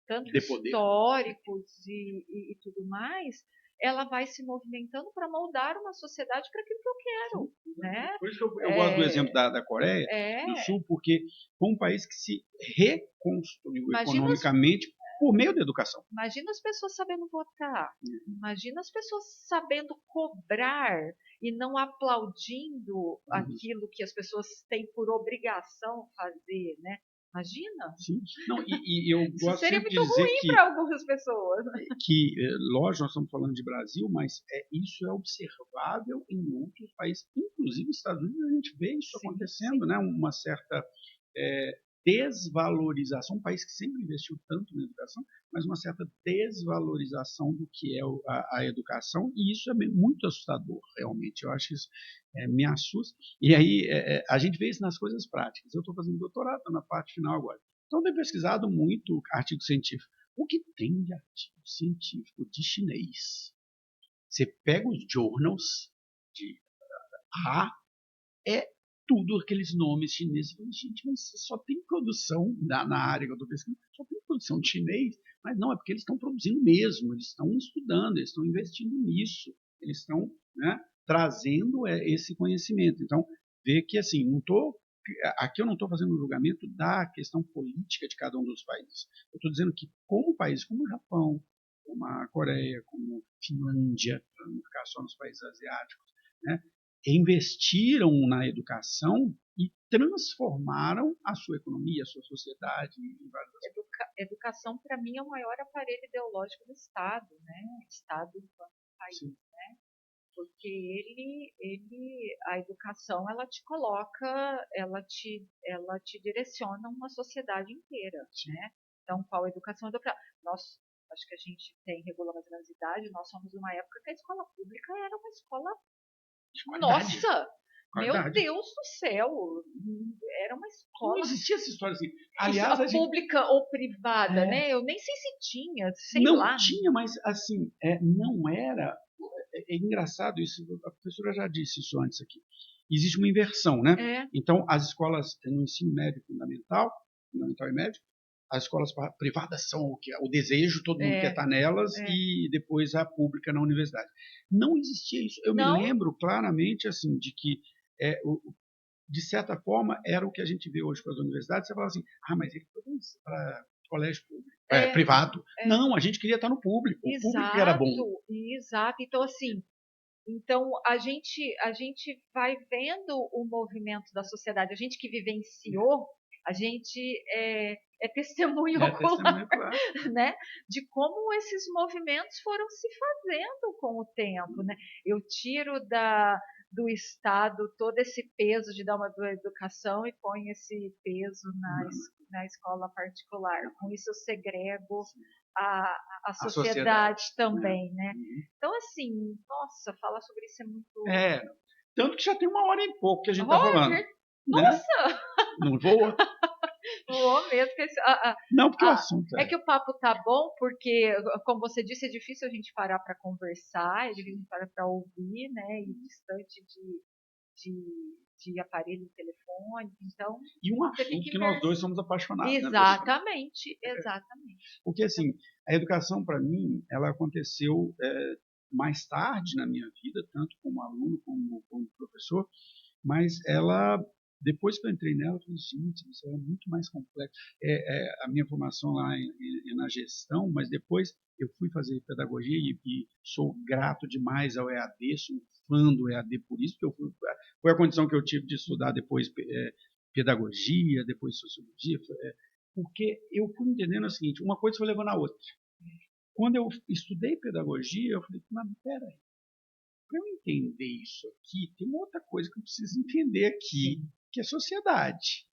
tanto históricos e tudo mais, ela vai se movimentando para moldar uma sociedade para aquilo que eu quero, né? Por isso que eu gosto do exemplo da Coreia do Sul, porque foi um país que se reconstruiu economicamente por meio da educação. Imagina as pessoas sabendo votar. Imagina as pessoas sabendo cobrar e não aplaudindo aquilo que as pessoas têm por obrigação fazer, né? Imagina. Sim. Não, e eu Isso gosto seria sempre de muito dizer ruim para algumas pessoas. lógico, nós estamos falando de Brasil, mas isso é observável em outros países, inclusive nos Estados Unidos, a gente vê isso acontecendo, né? Uma certa desvalorização, um país que sempre investiu tanto na educação, mas uma certa desvalorização do que é a educação, e isso é muito assustador, realmente. Eu acho que isso me assusta. E aí a gente vê isso nas coisas práticas. Eu estou fazendo doutorado, estou na parte final agora. Então, tenho pesquisado muito artigo científico. O que tem de artigo científico de chinês? Você pega os journals de é tudo aqueles nomes chineses. Gente, mas só tem produção na área que eu estou pesquisando, só tem produção de chinês. Mas não, é porque eles estão produzindo mesmo, eles estão estudando, eles estão investindo nisso, eles estão, né, trazendo esse conhecimento. Então, vê que assim, aqui eu não estou fazendo um julgamento da questão política de cada um dos países. Eu estou dizendo que como países como o Japão, como a Coreia, como a Finlândia, para não ficar só nos países asiáticos, né, investiram na educação e transformaram a sua economia, a sua sociedade. Educação, para mim, é o maior aparelho ideológico do Estado, né? Estado enquanto país, né? Porque a educação, ela te coloca, ela te direciona uma sociedade inteira, né? Então, qual educação? Nós, acho que a gente tem regulamentaridade, nós somos uma época que a escola pública era uma escola. Nossa! Meu Deus do céu! Era uma escola. Não existia essa história assim. Aliás, pública ou privada, né? Eu nem sei se tinha, sei não lá. Não tinha, mas assim, não era. É engraçado isso, a professora já disse isso antes aqui. Existe uma inversão, né? Então, as escolas no ensino médio fundamental e médio, as escolas privadas são o desejo, todo mundo quer estar nelas, e depois a pública na universidade. Não existia isso. Eu me lembro claramente assim de que, de certa forma, era o que a gente vê hoje com as universidades. Você fala assim, mas ele foi para colégio público, privado. Não, a gente queria estar no público. O público era bom. Exato. Então, assim, a gente vai vendo o movimento da sociedade. A gente que vivenciou, a gente é testemunho ocular, né, de como esses movimentos foram se fazendo com o tempo, né? Eu tiro do Estado todo esse peso de dar uma boa educação e ponho esse peso na escola particular. Com isso eu segrego a sociedade também, né? Então, assim, nossa, falar sobre isso é muito... Tanto que já tem 1 hora e pouco que a gente está falando. Nossa! Né? Não voa? Voou mesmo. Não, porque o assunto é que o papo tá bom, porque, como você disse, é difícil a gente parar para conversar, é difícil a gente parar para ouvir, né? E distante de aparelho telefônico, então... E um assunto que nós dois somos apaixonados. Exatamente, né, exatamente. Porque, assim, a educação, para mim, ela aconteceu mais tarde na minha vida, tanto como aluno como professor, mas ela... Depois que eu entrei nela, eu falei, gente, isso é muito mais complexo. A minha formação lá é na gestão, mas depois eu fui fazer pedagogia e sou grato demais ao EAD, sou um fã do EAD por isso, porque foi a condição que eu tive de estudar depois pedagogia, depois sociologia, porque eu fui entendendo o seguinte, uma coisa foi levando a outra. Quando eu estudei pedagogia, eu falei, mas peraí, para eu entender isso aqui, tem uma outra coisa que eu preciso entender aqui, que é a sociedade.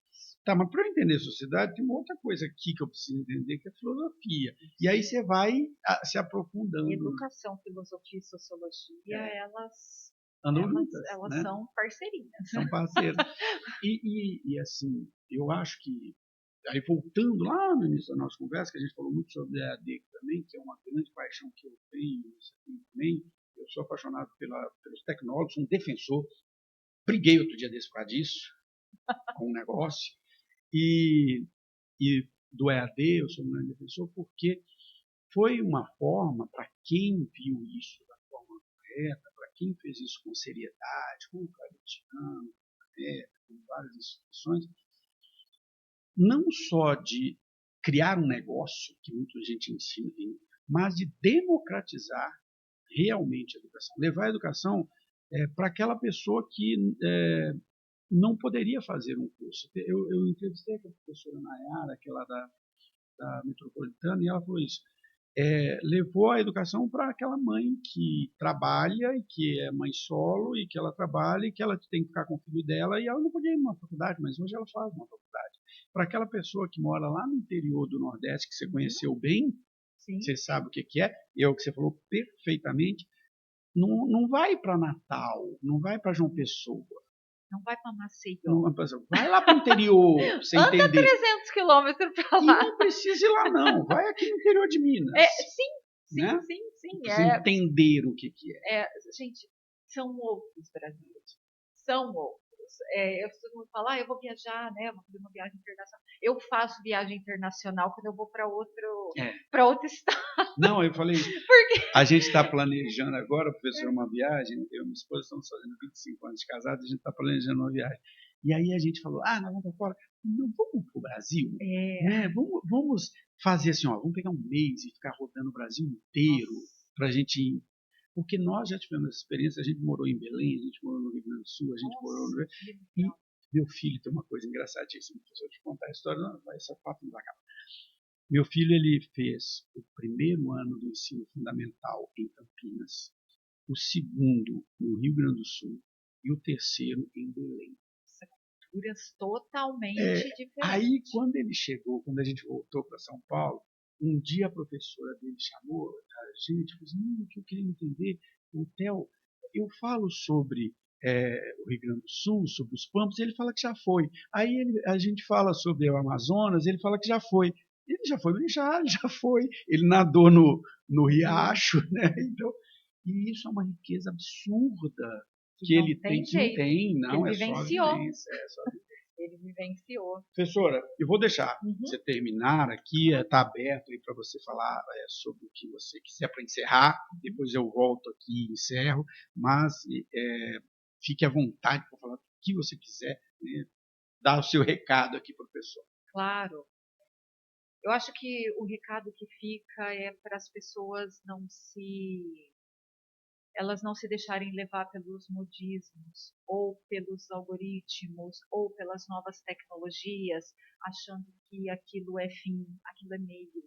Tá, mas para eu entender a sociedade, tem uma outra coisa aqui que eu preciso entender, que é a filosofia. E aí você vai se aprofundando. Educação, filosofia e sociologia, elas andam juntas. Elas né? são parceirinhas. São parceiras. e assim, eu acho que, aí voltando lá no início da nossa conversa, que a gente falou muito sobre a EAD também, que é uma grande paixão que eu tenho, você tem também. Eu sou apaixonado pelos tecnólogos, sou um defensor. Briguei outro dia desse por causa disso, com um negócio. E do EAD, eu sou um grande defensor, porque foi uma forma, para quem viu isso da forma correta, para quem fez isso com seriedade, com o Claretiano, com várias instituições, não só de criar um negócio, que muita gente ensina, mas de democratizar realmente a educação. Levar a educação para aquela pessoa que não poderia fazer um curso. Eu entrevistei a professora Nayara, que é lá da Metropolitana, e ela falou isso. Levou a educação para aquela mãe que trabalha e que é mãe solo e que ela trabalha e que ela tem que ficar com o filho dela e ela não podia ir numa faculdade, mas hoje ela faz uma faculdade. Para aquela pessoa que mora lá no interior do Nordeste, que você conheceu bem, Sim. você sabe o que é, é o que você falou perfeitamente, não vai para Natal, não vai para João Pessoa. Não vai para Maceió. Vai lá para o interior, pra você Anda entender. 300 quilômetros para E lá. não precisa ir lá, não. Vai aqui no interior de Minas. Sim. Precisa entender o que é. Gente, são outros brasileiros. São outros. Eu costumo falar, eu vou viajar, né? Eu vou fazer uma viagem internacional. Eu faço viagem internacional quando eu vou para outro estado. Não, eu falei, a gente está planejando agora, professor, uma viagem. Eu e minha esposa estamos fazendo 25 anos de casados, a gente está planejando uma viagem. E aí a gente falou, nós vamos para fora. Não, vamos para o Brasil? Né? Vamos fazer assim, vamos pegar um mês e ficar rodando o Brasil inteiro para a gente ir. Porque nós já tivemos essa experiência, a gente morou em Belém, a gente morou no Rio Grande do Sul, a gente morou no... E meu filho tem uma coisa engraçadíssima, se eu te contar a história, essa papo não vai acabar. Meu filho, ele fez o primeiro ano do ensino fundamental em Campinas, o segundo no Rio Grande do Sul e o terceiro em Belém. Culturas totalmente diferentes. Aí, quando ele chegou, quando a gente voltou para São Paulo, um dia a professora dele chamou a gente e falou assim, o que eu queria entender, o Theo, eu falo sobre o Rio Grande do Sul, sobre os Pampas, ele fala que já foi. Aí a gente fala sobre o Amazonas, ele fala que já foi. Ele já foi no já foi. Ele nadou no riacho, né? Então, e isso é uma riqueza absurda que ele tem. Não ele é vivenciou. Só vivência, só vivência. Ele vivenciou. Professora, eu vou deixar você terminar aqui, está aberto aí para você falar sobre o que você quiser para encerrar, depois eu volto aqui e encerro, mas fique à vontade para falar o que você quiser, né? Dar o seu recado aqui, professor. Claro. Eu acho que o recado que fica é para as pessoas elas não se deixarem levar pelos modismos, ou pelos algoritmos, ou pelas novas tecnologias, achando que aquilo é fim, aquilo é meio.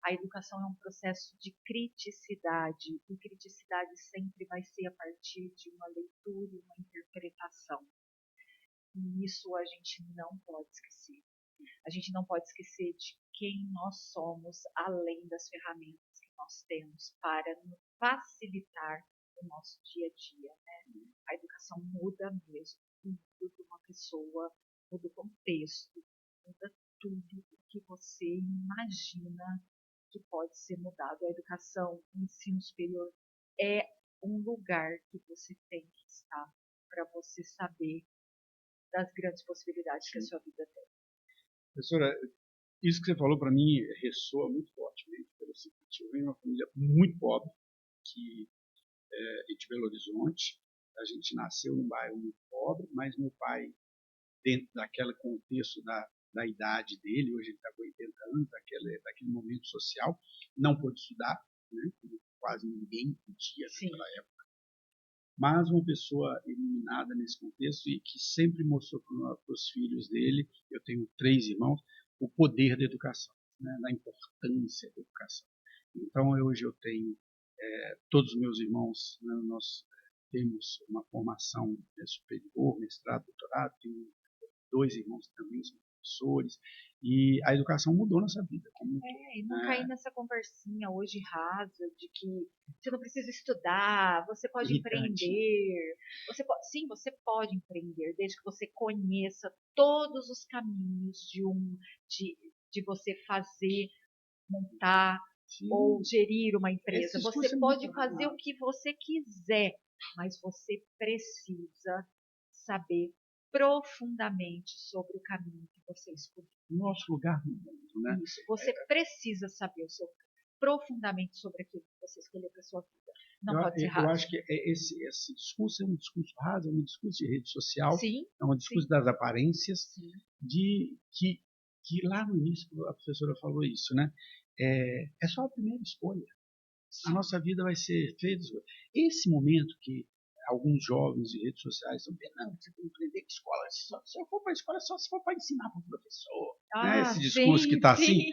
A educação é um processo de criticidade, e criticidade sempre vai ser a partir de uma leitura e uma interpretação. E isso a gente não pode esquecer. A gente não pode esquecer de quem nós somos, além das ferramentas que nós temos para facilitar o nosso dia a dia. Né? A educação muda mesmo, muda uma pessoa, muda o contexto, muda tudo o que você imagina que pode ser mudado. A educação, o ensino superior é um lugar que você tem que estar para você saber das grandes possibilidades que a sua vida tem. Professora, isso que você falou para mim ressoa muito fortemente pelo seguinte: eu venho de uma família muito pobre, que é de Belo Horizonte. A gente nasceu num bairro muito pobre, mas meu pai, dentro daquele contexto da idade dele, hoje ele está com 80 anos, daquele momento social, não pôde estudar, né? Quase ninguém podia naquela época. Mas uma pessoa iluminada nesse contexto e que sempre mostrou para os filhos dele, eu tenho 3 irmãos, o poder da educação, né, da importância da educação. Então, hoje eu tenho todos os meus irmãos, né, nós temos uma formação superior, mestrado, doutorado, tenho 2 irmãos que também são professores, e a educação mudou nossa vida. E não cair nessa conversinha hoje rasa de que você não precisa estudar, você pode empreender. Sim, você pode empreender, desde que você conheça todos os caminhos de você fazer, montar ou gerir uma empresa. Você pode fazer o que você quiser, mas você precisa saber profundamente sobre o caminho que você escolheu. Nosso lugar no mundo, né? Isso. Você precisa saber profundamente sobre aquilo que você escolheu para sua vida. Não pode ser raso. Eu acho que esse discurso é um discurso raso, é um discurso de rede social, sim, é um discurso das aparências, de que que lá no início a professora falou isso, né? É só a primeira escolha. A nossa vida vai ser feita. Esse momento que alguns jovens de redes sociais estão vendo, não, você tem que aprender que escola, se eu for para a escola, só se for para ensinar para o professor. Né? Esse discurso que sim, está sim. assim.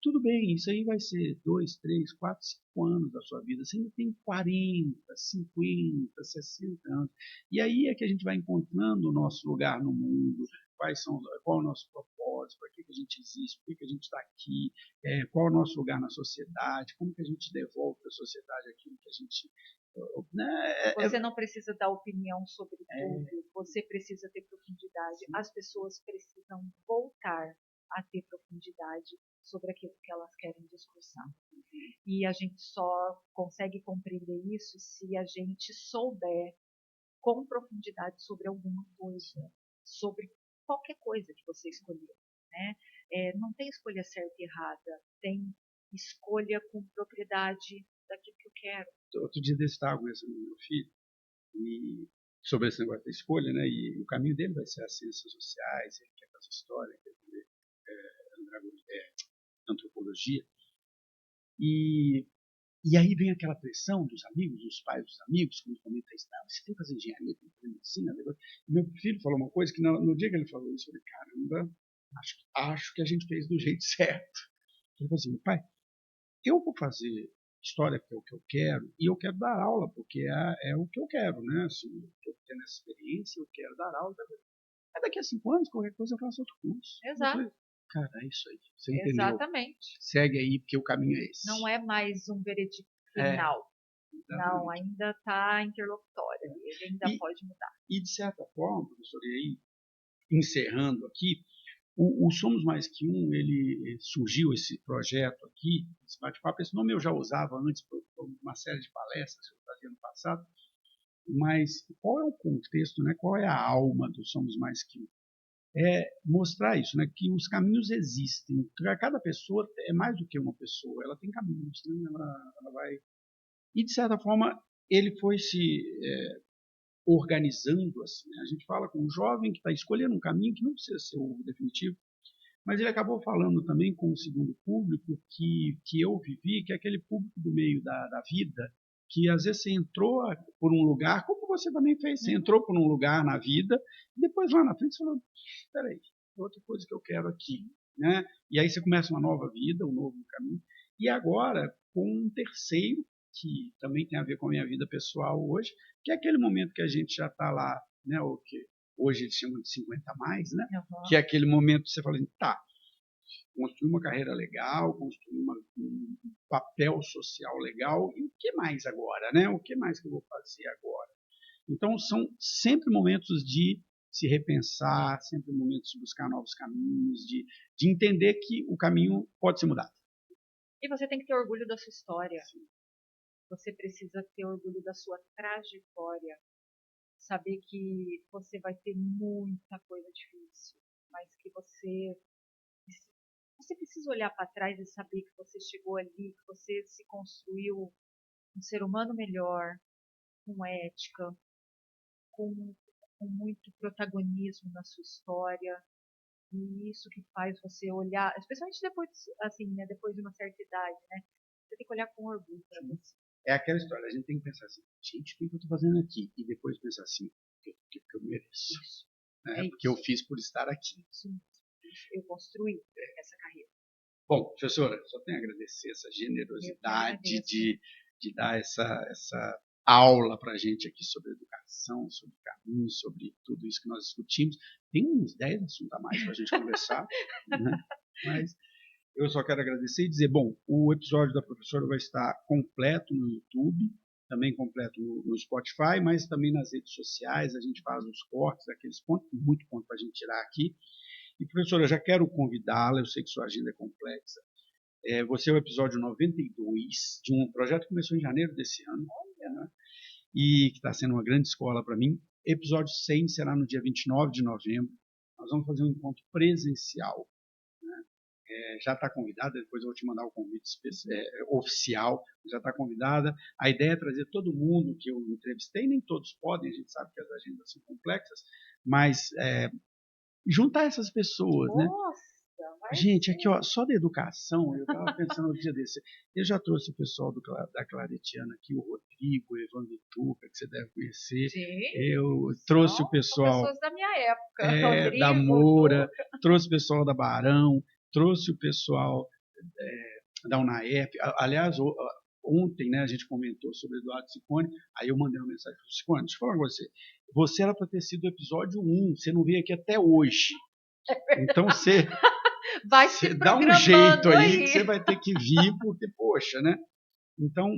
Tudo bem, isso aí vai ser 2, 3, 4, 5 anos da sua vida. Você ainda tem 40, 50, 60 anos. E aí é que a gente vai encontrando o nosso lugar no mundo, qual é o nosso propósito, para que a gente existe, por que a gente está aqui, qual é o nosso lugar na sociedade, como que a gente devolve para a sociedade aquilo que a gente... Você não precisa dar opinião sobre tudo, você precisa ter profundidade. As pessoas precisam voltar a ter profundidade sobre aquilo que elas querem discursar. E a gente só consegue compreender isso se a gente souber com profundidade sobre alguma coisa, sobre qualquer coisa que você escolheu. Né? Não tem escolha certa e errada, tem escolha com propriedade daquilo que eu quero. Outro dia desse estava conversando com meu filho e sobre esse negócio da escolha, né? E o caminho dele vai ser as ciências sociais, ele quer fazer história, quer fazer antropologia. E aí vem aquela pressão dos amigos, dos pais dos amigos, quando comentam isso, não, você tem que fazer engenharia, tem que fazer medicina. E meu filho falou uma coisa que no dia que ele falou isso, eu falei, caramba, acho que a gente fez do jeito certo. Ele falou assim, pai, eu vou fazer história que é o que eu quero, e eu quero dar aula, porque é o que eu quero, né? Assim, eu estou tendo essa experiência, eu quero dar aula. Mas daqui a 5 anos, qualquer coisa, eu faço outro curso. Exato. Cara, é isso aí. Você entendeu? Exatamente. Segue aí, porque o caminho é esse. Não é mais um veredicto final. Não, ainda está interlocutório. Ele ainda pode mudar. E, de certa forma, professor, e aí, encerrando aqui, o Somos Mais Que Um, ele surgiu esse projeto aqui, esse bate-papo. Esse nome eu já usava antes por uma série de palestras que eu fazia no passado. Mas qual é o contexto, né? Qual é a alma do Somos Mais Que Um? É mostrar isso, né? Que os caminhos existem. Cada pessoa é mais do que uma pessoa, ela tem caminhos, né? Ela vai... E, de certa forma, ele foi se organizando assim. Né? A gente fala com um jovem que está escolhendo um caminho que não precisa ser o definitivo, mas ele acabou falando também com o segundo público que eu vivi, que é aquele público do meio da vida, que às vezes você entrou por um lugar, como você também fez, você entrou por um lugar na vida, e depois lá na frente você falou, espera aí, outra coisa que eu quero aqui. Né? E aí você começa uma nova vida, um novo caminho, e agora com um terceiro, que também tem a ver com a minha vida pessoal hoje, que é aquele momento que a gente já está lá, né, o que hoje eles chamam de 50 a mais, né? Que é aquele momento que você fala assim, tá, construir uma carreira legal, construir um papel social legal, e o que mais agora, né? O que mais que eu vou fazer agora? Então, são sempre momentos de se repensar, sempre momentos de buscar novos caminhos, de entender que o caminho pode ser mudado. E você tem que ter orgulho da sua história. Sim. Você precisa ter orgulho da sua trajetória. Saber que você vai ter muita coisa difícil, mas que você precisa olhar para trás e saber que você chegou ali, que você se construiu um ser humano melhor, com ética, com muito protagonismo na sua história. E isso que faz você olhar, especialmente depois, assim, né, depois de uma certa idade, né? Você tem que olhar com orgulho para você. É aquela história, a gente tem que pensar assim, gente, o que eu estou fazendo aqui? E depois pensar assim, o que eu mereço? Isso. Né? Porque eu fiz por estar aqui. Sim. Eu construí essa carreira. Bom, professora, só tenho a agradecer essa generosidade de dar essa aula para a gente aqui sobre educação, sobre caminho, sobre tudo isso que nós discutimos. Tem uns 10 assuntos a mais para a gente conversar, né? Mas eu só quero agradecer e dizer, bom, o episódio da professora vai estar completo no YouTube, também completo no Spotify, mas também nas redes sociais, a gente faz os cortes daqueles pontos, muito ponto para a gente tirar aqui. E, professora, eu já quero convidá-la, eu sei que sua agenda é complexa. Você é o episódio 92 de um projeto que começou em janeiro desse ano, né? E que está sendo uma grande escola para mim. Episódio 100 será no dia 29 de novembro. Nós vamos fazer um encontro presencial. Né? Já está convidada, depois eu vou te mandar o convite oficial, já está convidada. A ideia é trazer todo mundo que eu entrevistei, nem todos podem, a gente sabe que as agendas são complexas, mas juntar essas pessoas, né? Gente, aqui, ó, só da educação, eu estava pensando no dia desse. Eu já trouxe o pessoal da Claretiana aqui, o Rodrigo, o Evandro Vituca, que você deve conhecer. Sim, Eu trouxe o são pessoal pessoas da minha época. da Rodrigo, Moura, Duca. trouxe o pessoal da Barão, trouxe o pessoal da UNAEP. Aliás, ontem, né, a gente comentou sobre o Eduardo Ciccone, aí eu mandei uma mensagem para o Ciccone, deixa eu falar com você. Você era para ter sido o episódio 1, você não veio aqui até hoje. Então você Vai se dá um jeito programando aí que aí. você vai ter que vir, porque, poxa, né? Então,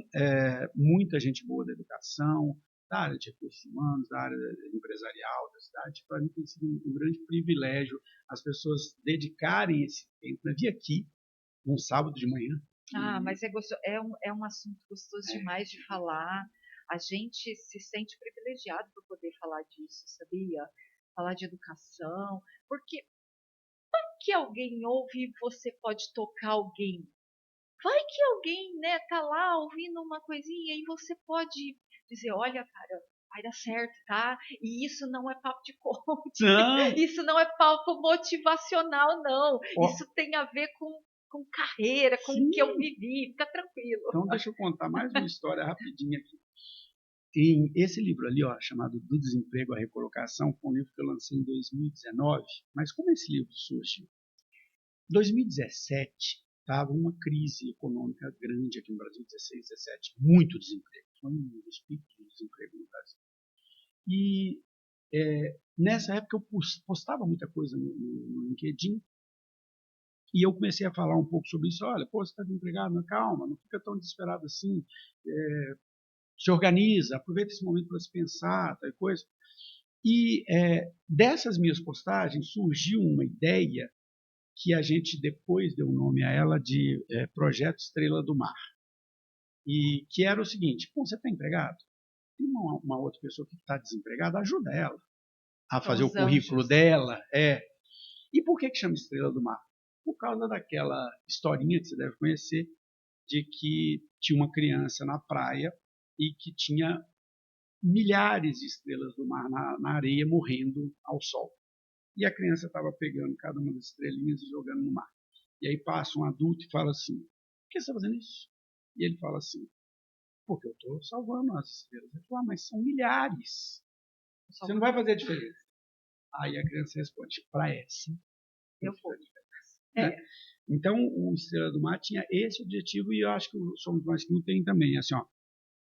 muita gente boa da educação, da área de recursos humanos, da área empresarial da cidade, para mim tem sido um grande privilégio as pessoas dedicarem esse tempo. Eu vi aqui, num sábado de manhã. Mas é um assunto gostoso demais de falar. A gente se sente privilegiado por poder falar disso, sabia? Falar de educação, porque vai que alguém ouve e você pode tocar alguém. Vai que alguém, né, tá lá ouvindo uma coisinha e você pode dizer, olha, cara, vai dar certo, tá? E isso não é papo de coach, Não! isso não é papo motivacional, não. Ó, Isso tem a ver com carreira, com o sim! que eu vivi, fica tranquilo. Então, deixa eu contar mais uma história rapidinha aqui. Esse livro ali, ó, chamado Do Desemprego à Recolocação, foi um livro que eu lancei em 2019, mas como esse livro surgiu? Em 2017, estava uma crise econômica grande aqui no Brasil, 16, 17, muito desemprego, foi um dos picos do desemprego no Brasil. E nessa época eu postava muita coisa no LinkedIn, e eu comecei a falar um pouco sobre isso. Olha, pô, você está desempregado? Não, calma, não fica tão desesperado assim. Se organiza, aproveita esse momento para se pensar, tal coisa. E dessas minhas postagens surgiu uma ideia que a gente depois deu nome a ela de Projeto Estrela do Mar. E que era o seguinte: pô, você está empregado? Tem uma outra pessoa que está desempregada, ajuda ela a São fazer o os currículo anjos. dela. E por que chama Estrela do Mar? Por causa daquela historinha que você deve conhecer, de que tinha uma criança na praia e que tinha milhares de estrelas do mar na areia morrendo ao sol. E a criança estava pegando cada uma das estrelinhas e jogando no mar. E aí passa um adulto e fala assim: por que você está fazendo isso? E ele fala assim: porque eu estou salvando as estrelas. Ele fala: mas são milhares. Você não vai fazer a diferença. Aí a criança responde: para essa Eu vou. né? Então, o Estrela do Mar tinha esse objetivo e eu acho que o Somos Nós que não tem também. Assim, ó,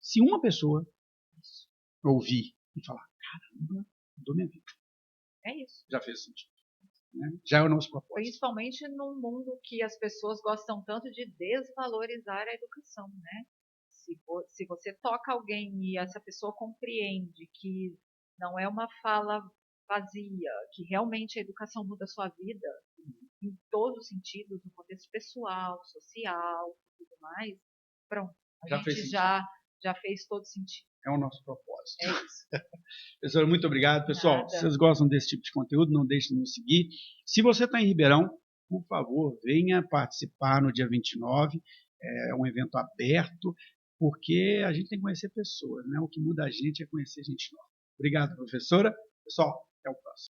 se uma pessoa ouvir e falar: caramba, mudou minha vida. É isso. Já fez sentido. Né? Já é o nosso propósito. Principalmente num mundo que as pessoas gostam tanto de desvalorizar a educação, né? Se você toca alguém e essa pessoa compreende que não é uma fala vazia, que realmente a educação muda a sua vida em todos os sentidos, no contexto pessoal, social, tudo mais, pronto, a Já fez gente sentido. já fez todo sentido. É o nosso propósito. É isso. Pessoal, muito obrigado. Pessoal, Nada. se vocês gostam desse tipo de conteúdo, não deixem de nos seguir. Se você está em Ribeirão, por favor, venha participar no dia 29. É um evento aberto, porque a gente tem que conhecer pessoas, né? O que muda a gente é conhecer gente nova. Obrigado, professora. Pessoal, até o próximo.